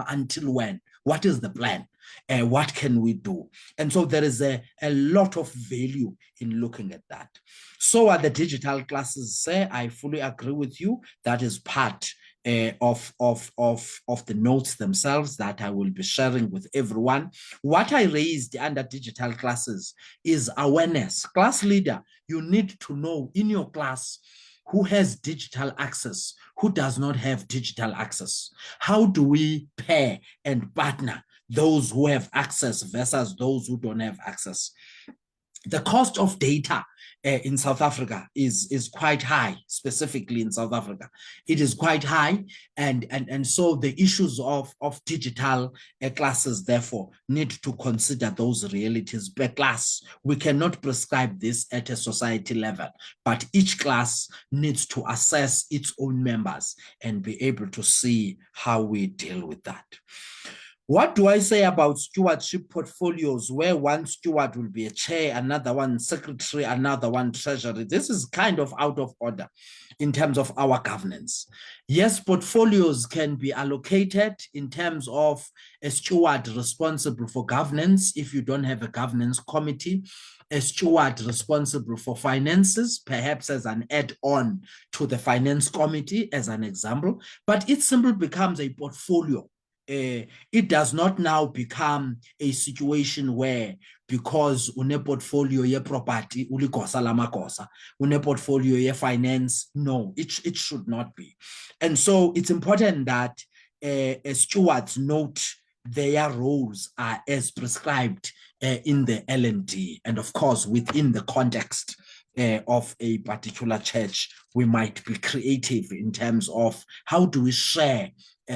until when? What is the plan? What can we do? And so there is a lot of value in looking at that. So are the digital classes. I fully agree with you. That is part of the notes themselves that I will be sharing with everyone. What I raised under digital classes is awareness. Class leader, you need to know in your class who has digital access, who does not have digital access. How do we pair and partner those who have access versus those who don't have access? The cost of data in South Africa is quite high, specifically in South Africa. It is quite high, and so the issues of digital classes, therefore, need to consider those realities per class. We cannot prescribe this at a society level, but each class needs to assess its own members and be able to see how we deal with that. What do I say about stewardship portfolios where one steward will be a chair, another one secretary, another one treasury? This is kind of out of order in terms of our governance. Yes, portfolios can be allocated in terms of a steward responsible for governance if you don't have a governance committee, a steward responsible for finances, perhaps as an add-on to the finance committee as an example, but it simply becomes a portfolio. It does not now become a situation where, because une portfolio ye property ulikosa la makosa, une portfolio ye finance, no, it should not be. And so it's important that stewards note their roles are as prescribed in the L&D, and of course within the context of a particular church, we might be creative in terms of how do we share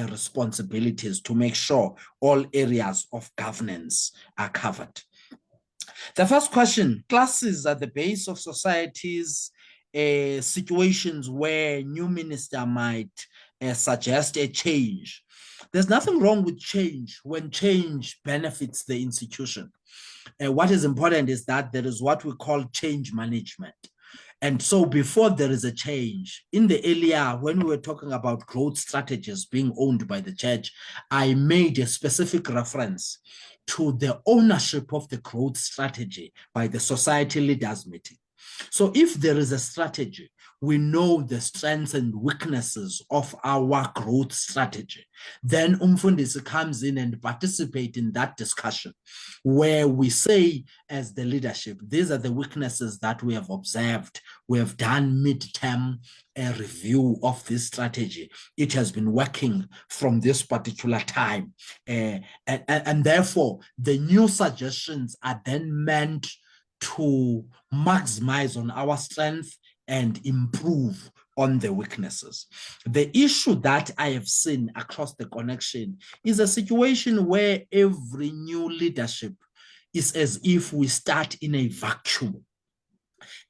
responsibilities to make sure all areas of governance are covered. The first question, classes are the base of society's situations where new minister might suggest a change. There's nothing wrong with change when change benefits the institution. What is important is that there is what we call change management. And so before there is a change, in the earlier, when we were talking about growth strategies being owned by the church, I made a specific reference to the ownership of the growth strategy by the society leaders meeting. So if there is a strategy, we know the strengths and weaknesses of our growth strategy. Then Umfundisi comes in and participate in that discussion where we say as the leadership, these are the weaknesses that we have observed. We have done mid-term review of this strategy. It has been working from this particular time. And therefore, the new suggestions are then meant to maximize on our strength and improve on the weaknesses. The issue that I have seen across the connection is a situation where every new leadership is as if we start in a vacuum.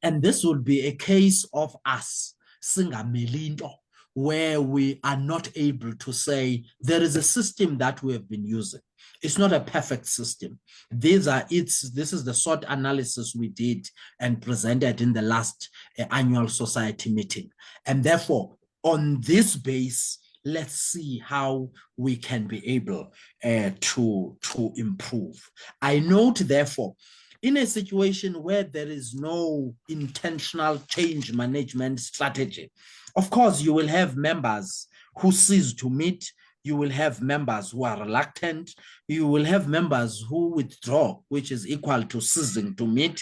And this will be a case of us singamelindo, where we are not able to say there is a system that we have been using. It's not a perfect system. This is the SWOT analysis we did and presented in the last annual society meeting. And therefore, on this base, let's see how we can be able to improve. I note, therefore, in a situation where there is no intentional change management strategy, of course, you will have members who cease to meet. You will have members who are reluctant. You will have members who withdraw, which is equal to ceasing to meet.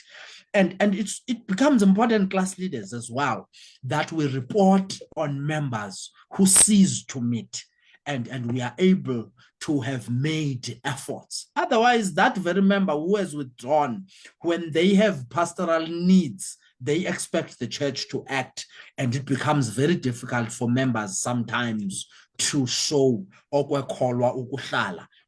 And it becomes important, class leaders, as well, that we report on members who cease to meet, and we are able to have made efforts. Otherwise, that very member who has withdrawn, when they have pastoral needs, they expect the church to act, and it becomes very difficult for members sometimes to show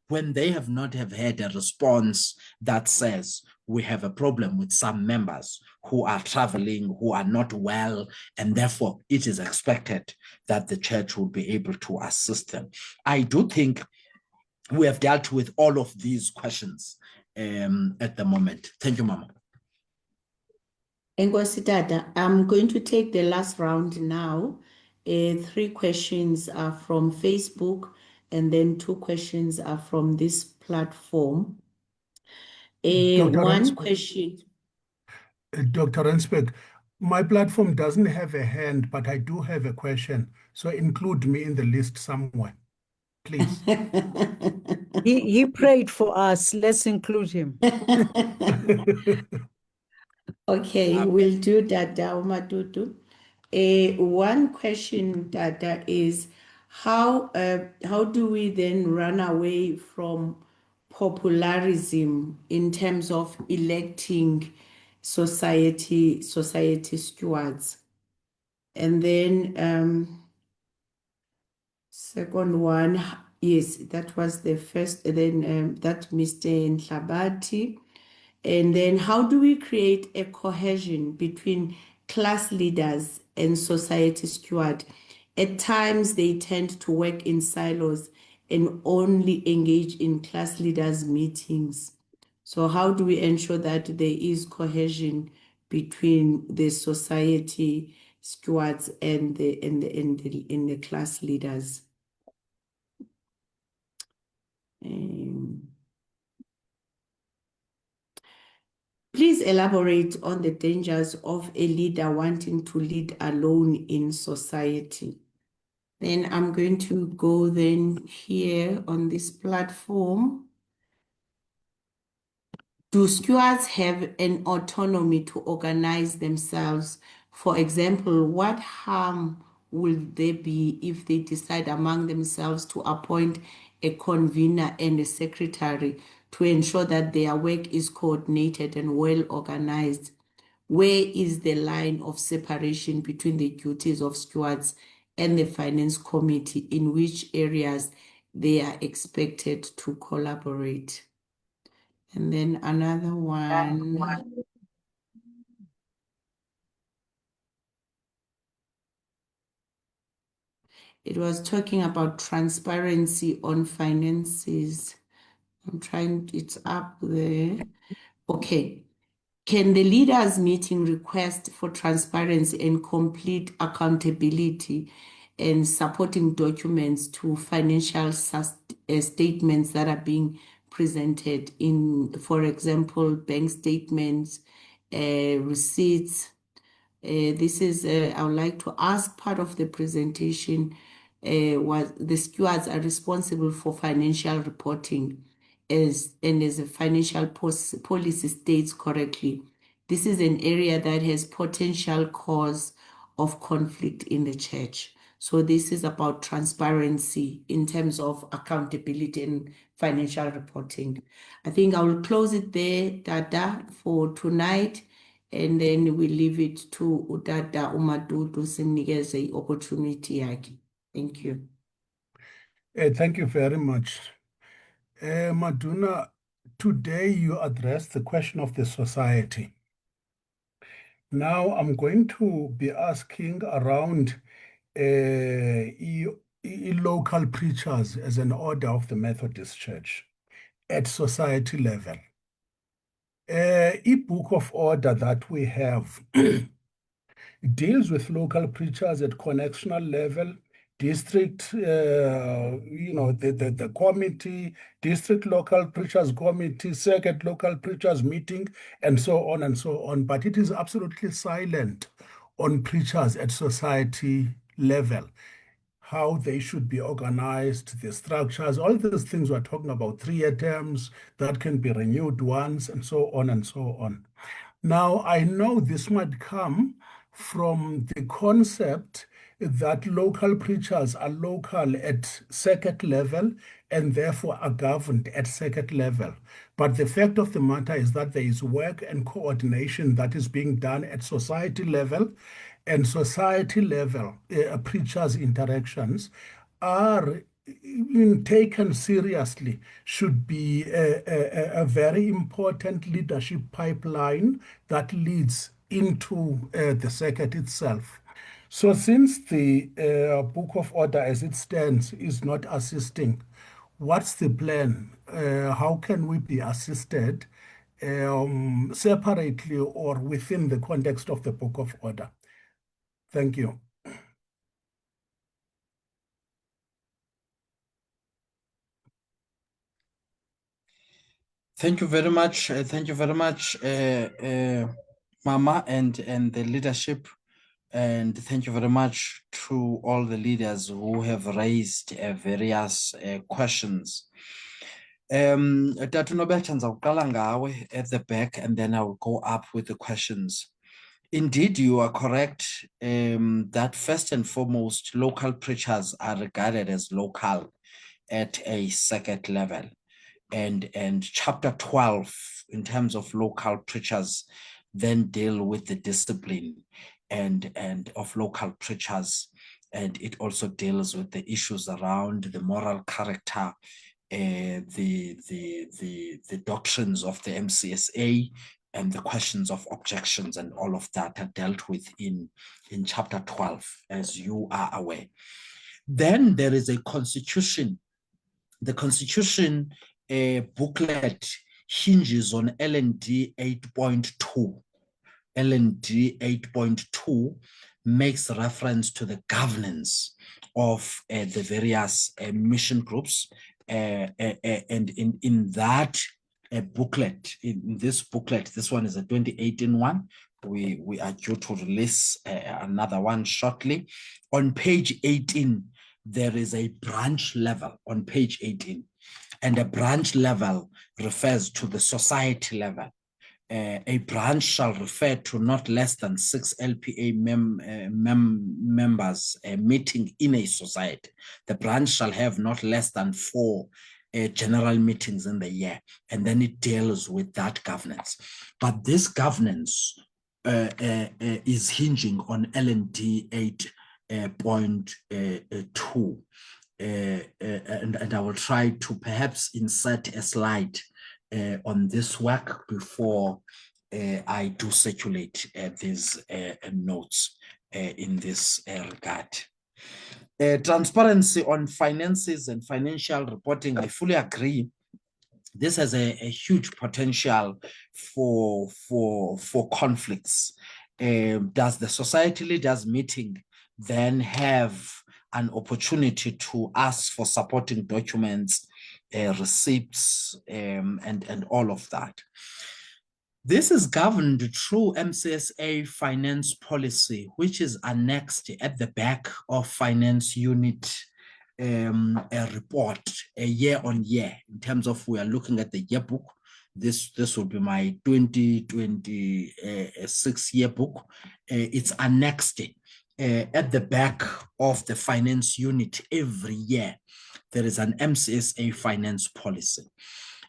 when they have not had a response that says we have a problem with some members who are traveling, who are not well, and therefore it is expected that the church will be able to assist them. I do think we have dealt with all of these questions at the moment. Thank you, Mama. Enkosi Tata, I'm going to take the last round now. 3 questions are from Facebook, and then 2 questions are from this platform. One question. Dr. Rensbeck, my platform doesn't have a hand, but I do have a question. So include me in the list somewhere, please. He prayed for us. Let's include him. Okay, we'll do that, Umadudu. One question, Dada, is how do we then run away from popularism in terms of electing society stewards? And then second one, yes, that was the first. And then that Mr. Nhlabati. And then how do we create a cohesion between class leaders and society steward? At times, they tend to work in silos and only engage in class leaders' meetings. So how do we ensure that there is cohesion between the society stewards and the class leaders? Please elaborate on the dangers of a leader wanting to lead alone in society. Then I'm going to go then here on this platform. Do stewards have an autonomy to organize themselves? For example, what harm will there be if they decide among themselves to appoint a convener and a secretary to ensure that their work is coordinated and well organized? Where is the line of separation between the duties of stewards and the finance committee? In which areas they are expected to collaborate? And then another one. It was talking about transparency on finances. It's up there. Okay. Can the leaders meeting request for transparency and complete accountability and supporting documents to financial statements that are being presented in, for example, bank statements, receipts? This is, I would like to ask, part of the presentation was the stewards are responsible for financial reporting as a financial policy states correctly. This is an area that has potential cause of conflict in the church. So this is about transparency in terms of accountability and financial reporting. I think I will close it there, Dada, for tonight, and then we leave it to Udada Umadudu sinikeze opportunity yakhe. Thank you. Thank you very much. Maduna, today you addressed the question of the society. Now I'm going to be asking around local preachers as an order of the Methodist Church at society level. Book of order that we have deals with local preachers at connectional level, district, the committee, district local preachers committee, circuit local preachers meeting, and so on and so on. But it is absolutely silent on preachers at society level, how they should be organized, the structures, all these things we're talking about, 3-year terms that can be renewed once, and so on and so on. Now, I know this might come from the concept that local preachers are local at circuit level and therefore are governed at circuit level. But the fact of the matter is that there is work and coordination that is being done at society level, and society level preachers' interactions are taken seriously, should be a very important leadership pipeline that leads into the circuit itself. So since the Book of Order as it stands is not assisting, what's the plan? How can we be assisted separately or within the context of the Book of Order? Thank you. Thank you very much. Thank you very much, Mama and the leadership. And thank you very much to all the leaders who have raised various questions. Tatu Nobel ngizawuqala ngawe at the back, and then I will go up with the questions. Indeed, you are correct that first and foremost, local preachers are regarded as local at a circuit level. And chapter 12, in terms of local preachers, then deal with the discipline and of local preachers. And it also deals with the issues around the moral character, the doctrines of the MCSA, and the questions of objections, and all of that are dealt with in chapter 12, as you are aware. Then there is a constitution. The constitution booklet hinges on LND 8.2. LND 8.2 makes reference to the governance of the various mission groups, and in that booklet, in this booklet, this one is a 2018 one. We are due to release another one shortly. On page 18, there is a branch level on page 18, and a branch level refers to the society level. A branch shall refer to not less than 6 LPA members meeting in a society. The branch shall have not less than 4 general meetings in the year, and then it deals with that governance. But this governance is hinging on LND 8.2. And I will try to perhaps insert a slide on this work before I do circulate these notes in this regard. Transparency on finances and financial reporting, I fully agree. This has a huge potential for conflicts. Does the society leaders meeting then have an opportunity to ask for supporting documents, receipts, and all of that? This is governed through MCSA finance policy, which is annexed at the back of finance unit a report year on year. In terms of, we are looking at the yearbook. This will be my 2026 yearbook. It's annexed at the back of the finance unit every year, there is an MCSA finance policy.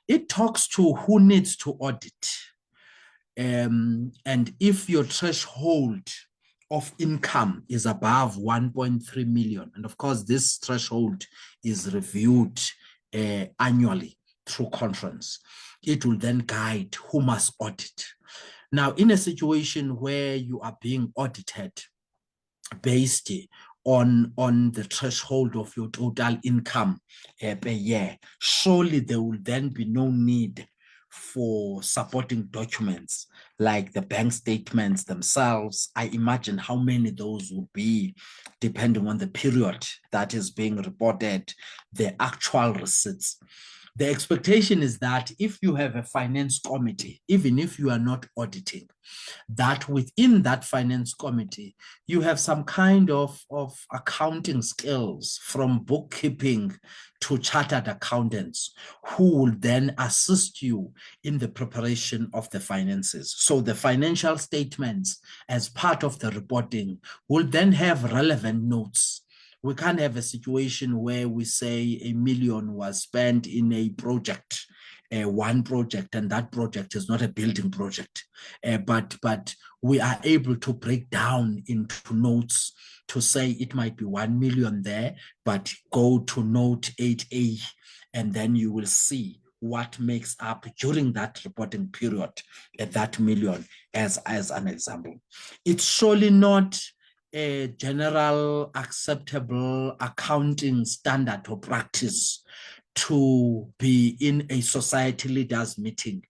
It talks to who needs to audit. And if your threshold of income is above 1.3 million, and of course, this threshold is reviewed annually through conference, it will then guide who must audit. Now, in a situation where you are being audited based on the threshold of your total income per year, surely there will then be no need for supporting documents like the bank statements themselves. I imagine how many those would be depending on the period that is being reported, the actual receipts. The expectation is that if you have a finance committee, even if you are not auditing, that within that finance committee, you have some kind of accounting skills, from bookkeeping to chartered accountants, who will then assist you in the preparation of the finances. So the financial statements, as part of the reporting, will then have relevant notes. We can't have a situation where we say 1 million was spent in a project, one project, and that project is not a building project. But we are able to break down into notes to say it might be 1 million there, but go to note 8A, and then you will see what makes up during that reporting period that million as an example. It's surely not a general acceptable accounting standard or practice to be in a society leaders meeting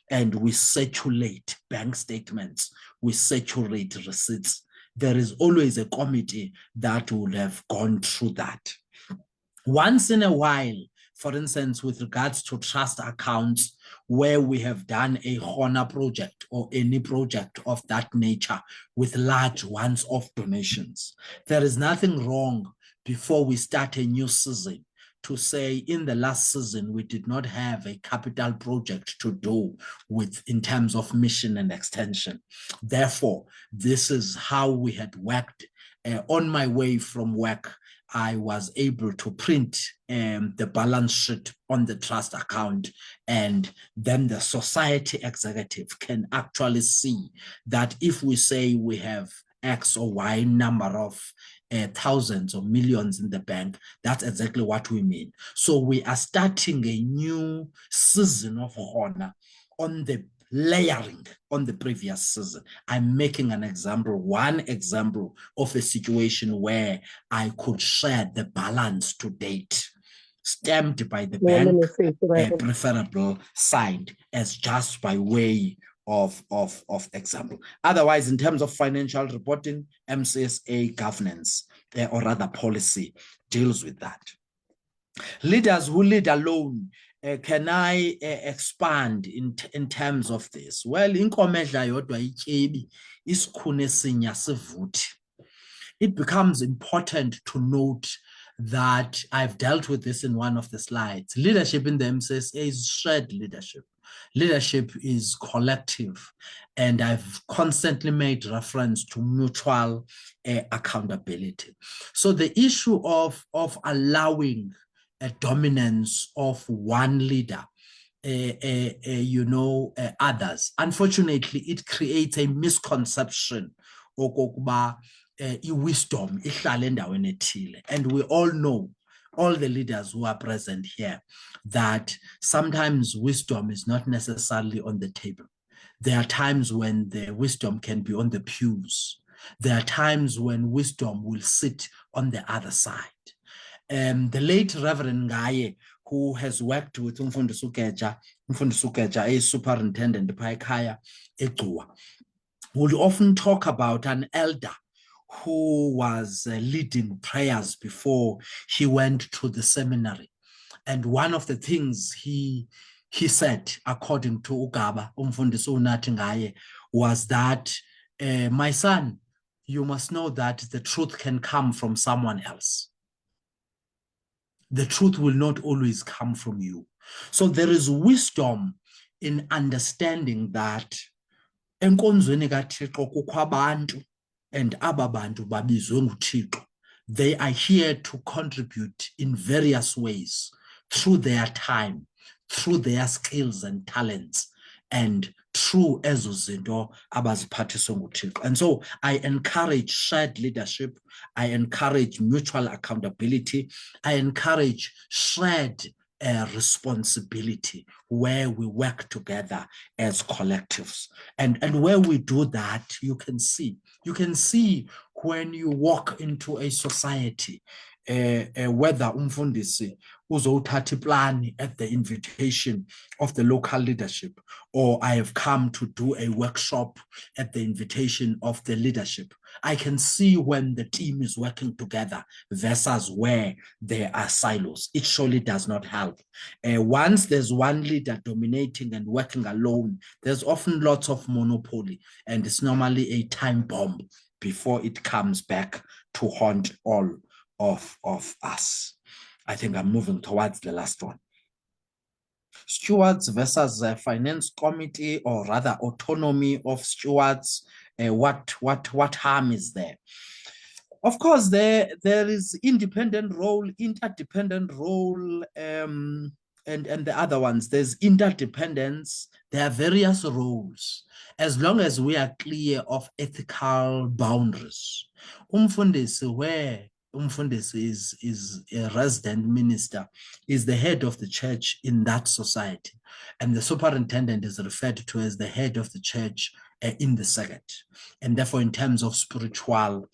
and we circulate bank statements, we circulate receipts. There is always a committee that will have gone through that. Once in a while, for instance, with regards to trust accounts, where we have done a HONA project or any project of that nature with large ones of donations, there is nothing wrong before we start a new season to say, in the last season, we did not have a capital project to do with in terms of mission and extension. Therefore, this is how we had worked. On my way from work, I was able to print the balance sheet on the trust account, and then the society executive can actually see that if we say we have X or Y number of thousands or millions in the bank, that's exactly what we mean. So we are starting a new season of honor on the layering on the previous season. I'm making an example, one example of a situation where I could share the balance to date, stamped by the bank, preferable, signed, as just by way of example. Otherwise, in terms of financial reporting, MCSA governance, or rather policy, deals with that. Leaders who lead alone, can I expand in terms of this? Well, it becomes important to note that I've dealt with this in one of the slides. Leadership in the MCSA is shared leadership. Leadership is collective, and I've constantly made reference to mutual accountability. So the issue of allowing a dominance of one leader, others, unfortunately, it creates a misconception okokuba wisdom ihlala endaweni ethile. And we all know, all the leaders who are present here, that sometimes wisdom is not necessarily on the table. There are times when the wisdom can be on the pews. There are times when wisdom will sit on the other side. The late Reverend Ngaye, who has worked with Mfundisi Ukeja, a superintendent Paikaya Egua, would often talk about an elder who was leading prayers before he went to the seminary. And one of the things he said, according to Ugaba, Umfundisi uNathi Ngaye, was that, my son, you must know that the truth can come from someone else. The truth will not always come from you. So there is wisdom in understanding that enkonzweni kaThixo kukho abantu and aba bantu babizwe nguThixo, they are here to contribute in various ways through their time, through their skills and talents, and through ezo zinto abaziphathiswe nguThixo. And so I encourage shared leadership, I encourage mutual accountability, I encourage shared responsibility where we work together as collectives. And where we do that, you can see when you walk into a society, whether umfundisi uzothatha iplan at the invitation of the local leadership, or I have come to do a workshop at the invitation of the leadership, I can see when the team is working together versus where there are silos. It surely does not help. Once there's one leader dominating and working alone, there's often lots of monopoly, and it's normally a time bomb before it comes back to haunt all of us. I think I'm moving towards the last one. Stewards versus finance committee, or rather autonomy of stewards. What harm is there? Of course, there is independent role, interdependent role, and the other ones. There's interdependence. There are various roles. As long as we are clear of ethical boundaries. Umfundisi, where umfundisi is a resident minister, is the head of the church in that society, and the superintendent is referred to as the head of the church in the circuit, and therefore in terms of spiritual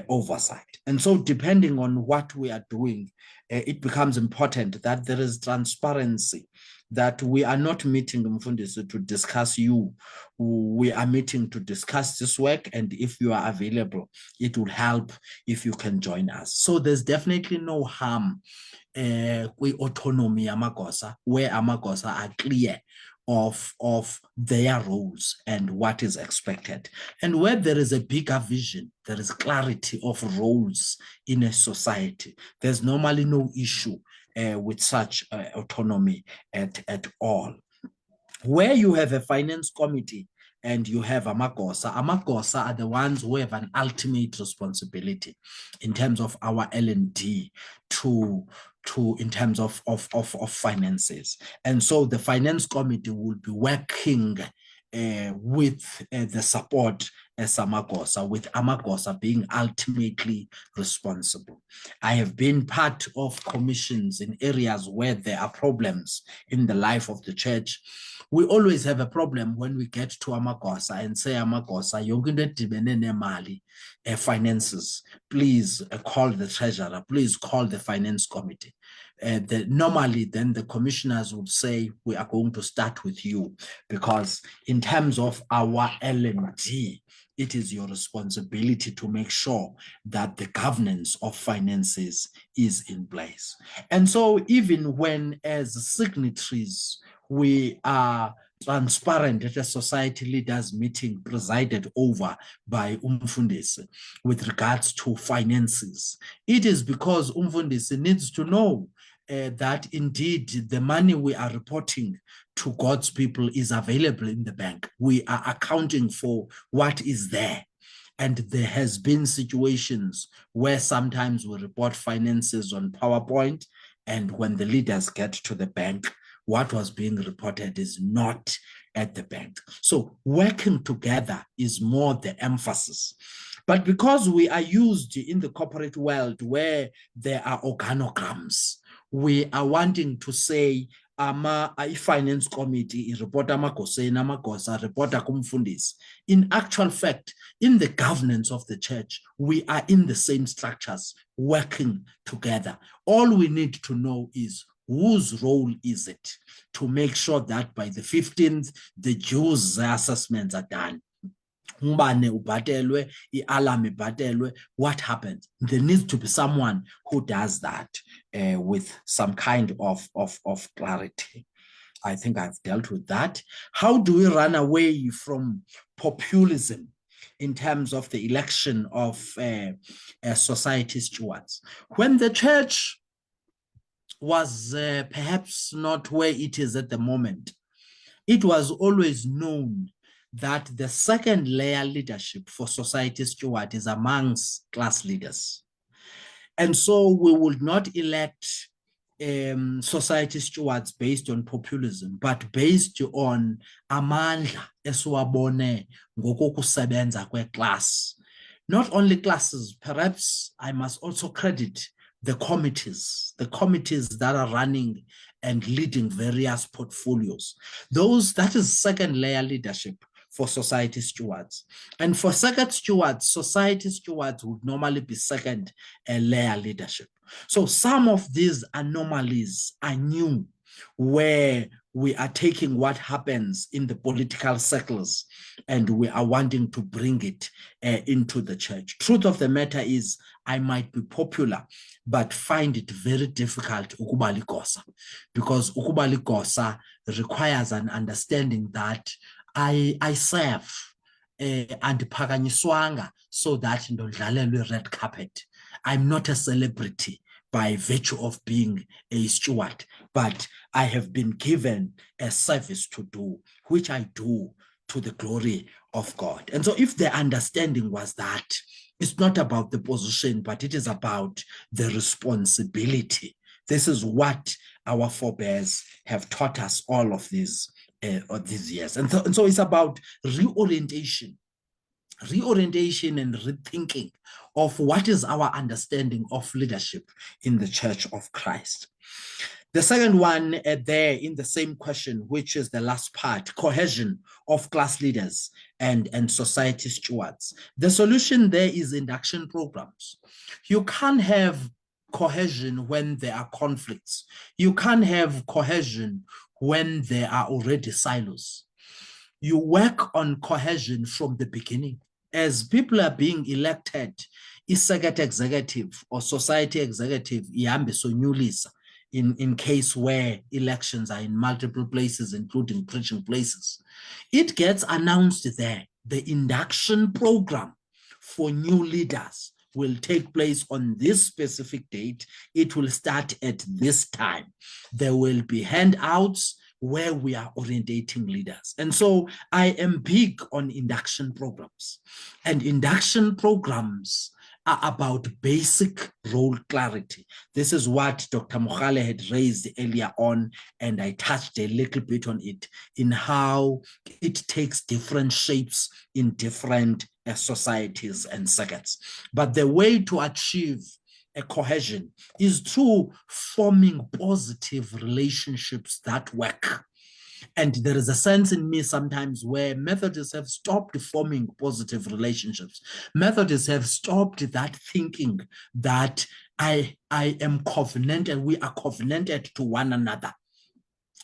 oversight. And so depending on what we are doing, it becomes important that there is transparency, that we are not meeting umfundisi to discuss you. We are meeting to discuss this work, and if you are available, it will help if you can join us. So there's definitely no harm with autonomy amagosa, where amagosa are clear of their roles and what is expected. And where there is a bigger vision, there is clarity of roles in a society, there's normally no issue with such autonomy at all. Where you have a finance committee and you have amagosa are the ones who have an ultimate responsibility in terms of our L&D in terms of finances. And so the finance committee will be working with the support as amagosa, with amagosa being ultimately responsible. I have been part of commissions in areas where there are problems in the life of the church. We always have a problem when we get to amagosa and say, amagosa, yonke into edibene nemali, finances, please call the treasurer, please call the finance committee. Normally then the commissioners would say, we are going to start with you, because in terms of our L&D, it is your responsibility to make sure that the governance of finances is in place. And so even when as signatories, we are transparent at a society leaders meeting presided over by umfundisi with regards to finances, it is because umfundisi needs to know that indeed the money we are reporting to God's people is available in the bank. We are accounting for what is there. And there has been situations where sometimes we report finances on PowerPoint, and when the leaders get to the bank, what was being reported is not at the bank. So working together is more the emphasis. But because we are used in the corporate world where there are organograms, we are wanting to say finance committee report amagosa report kumfundisi. In actual fact, in the governance of the church, we are in the same structures working together. All we need to know is whose role is it to make sure that by the 15th, the dues assessments are done. Umbane ubhatelwe, i-alarm ibhatelwe, what happens? There needs to be someone who does that with some kind of clarity. I think I've dealt with that. How do we run away from populism in terms of the election of society stewards? When the church was perhaps not where it is at the moment, it was always known that the second layer leadership for society steward is amongst class leaders. And so we would not elect society stewards based on populism, but based on amandla esiwabone ngokokusebenza kwe-class. Not only classes, perhaps I must also credit the committees that are running and leading various portfolios. That is second layer leadership for society stewards. And for second stewards, society stewards would normally be second layer leadership. So some of these anomalies are new, where we are taking what happens in the political circles and we are wanting to bring it into the church. Truth of the matter is, I might be popular, but find it very difficult ukuba ligosa, because ukuba ligosa requires an understanding that I serve andiphakanyiswanga so that ndodlalelwe red carpet. I'm not a celebrity by virtue of being a steward, but I have been given a service to do, which I do to the glory of God. And so if the understanding was that it's not about the position, but it is about the responsibility. This is what our forebears have taught us all of these years. And so it's about reorientation and rethinking of what is our understanding of leadership in the Church of Christ. The second one there in the same question, which is the last part, cohesion of class leaders and society stewards. The solution there is induction programs. You can't have cohesion when there are conflicts. You can't have cohesion when there are already silos. You work on cohesion from the beginning. As people are being elected, i-circuit executive or society executive ihambe sonyulisa in case where elections are in multiple places, including preaching places. It gets announced there. The induction program for new leaders will take place on this specific date. It will start at this time. There will be handouts where we are orientating leaders. And so I am big on induction programs. And induction programs are about basic role clarity. This is what Dr. Mogale had raised earlier on, and I touched a little bit on it, in how it takes different shapes in different societies and circuits. But the way to achieve a cohesion is through forming positive relationships that work. And there is a sense in me sometimes where Methodists have stopped forming positive relationships. Methodists have stopped that thinking that I am covenanted, we are covenanted to one another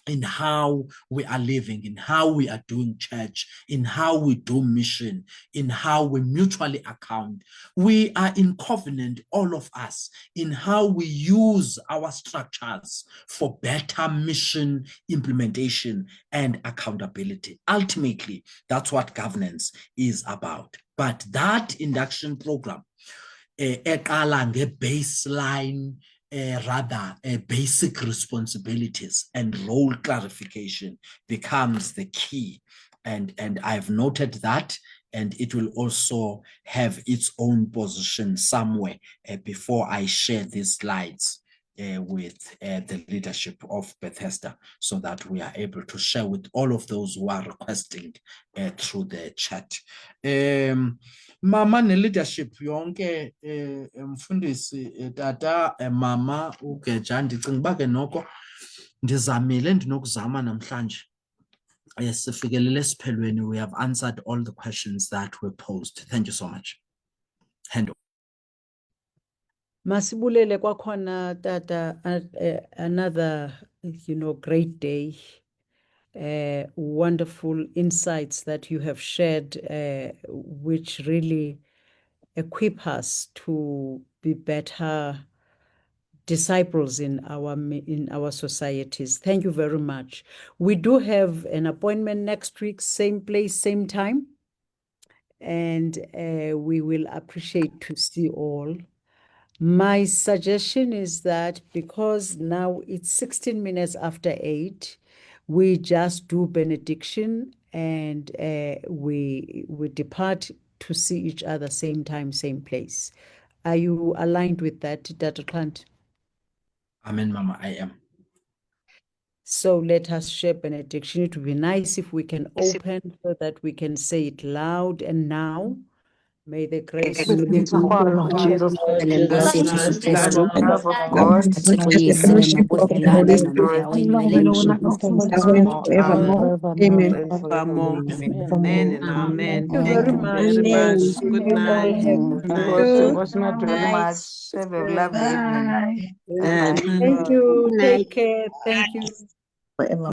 in how we are living, in how we are doing church, in how we do mission, in how we mutually account. We are in covenant, all of us, in how we use our structures for better mission implementation and accountability. Ultimately, that's what governance is about. But that induction program, eqala nge-baseline, basic responsibilities and role clarification becomes the key. And I've noted that, and it will also have its own position somewhere before I share these slides with the leadership of Bethesda, so that we are able to share with all of those who are requesting through the chat. Mama ne-leadership yonke mfundisi tata mama uGeja, ndicinga uba ke noko ndizamile ndinokuzama namhlanje. Sifikelele esiphelweni. We have answered all the questions that were posed. Thank you so much. Hand over. Masibulele kwakhona tata, another great day. Wonderful insights that you have shared, which really equip us to be better disciples in our societies. Thank you very much. We do have an appointment next week, same place, same time, and we will appreciate to see all. My suggestion is that because now it's 16 minutes after 8, we just do benediction and we depart to see each other same time, same place. Are you aligned with that, Dr. Klant? Amen, Mama, I am. So let us share benediction. It would be nice if we can open so that we can say it loud. And now, may the grace of Our Lord Jesus Christ, and the the mercy of love Jesus Christ, of God, uyise nobudlelwane Holy nomoya Spirit, oyingcwele forevermore Amen. and Forevermore. forevermore. Amen and amen. Thank you Thank very you much. very Amen. much. Good You all night. have Good a night. Thank good you very night. much. Have a lovely evening. Bye. Good night. Thank you. Good night. Take care. Thank you. Forever.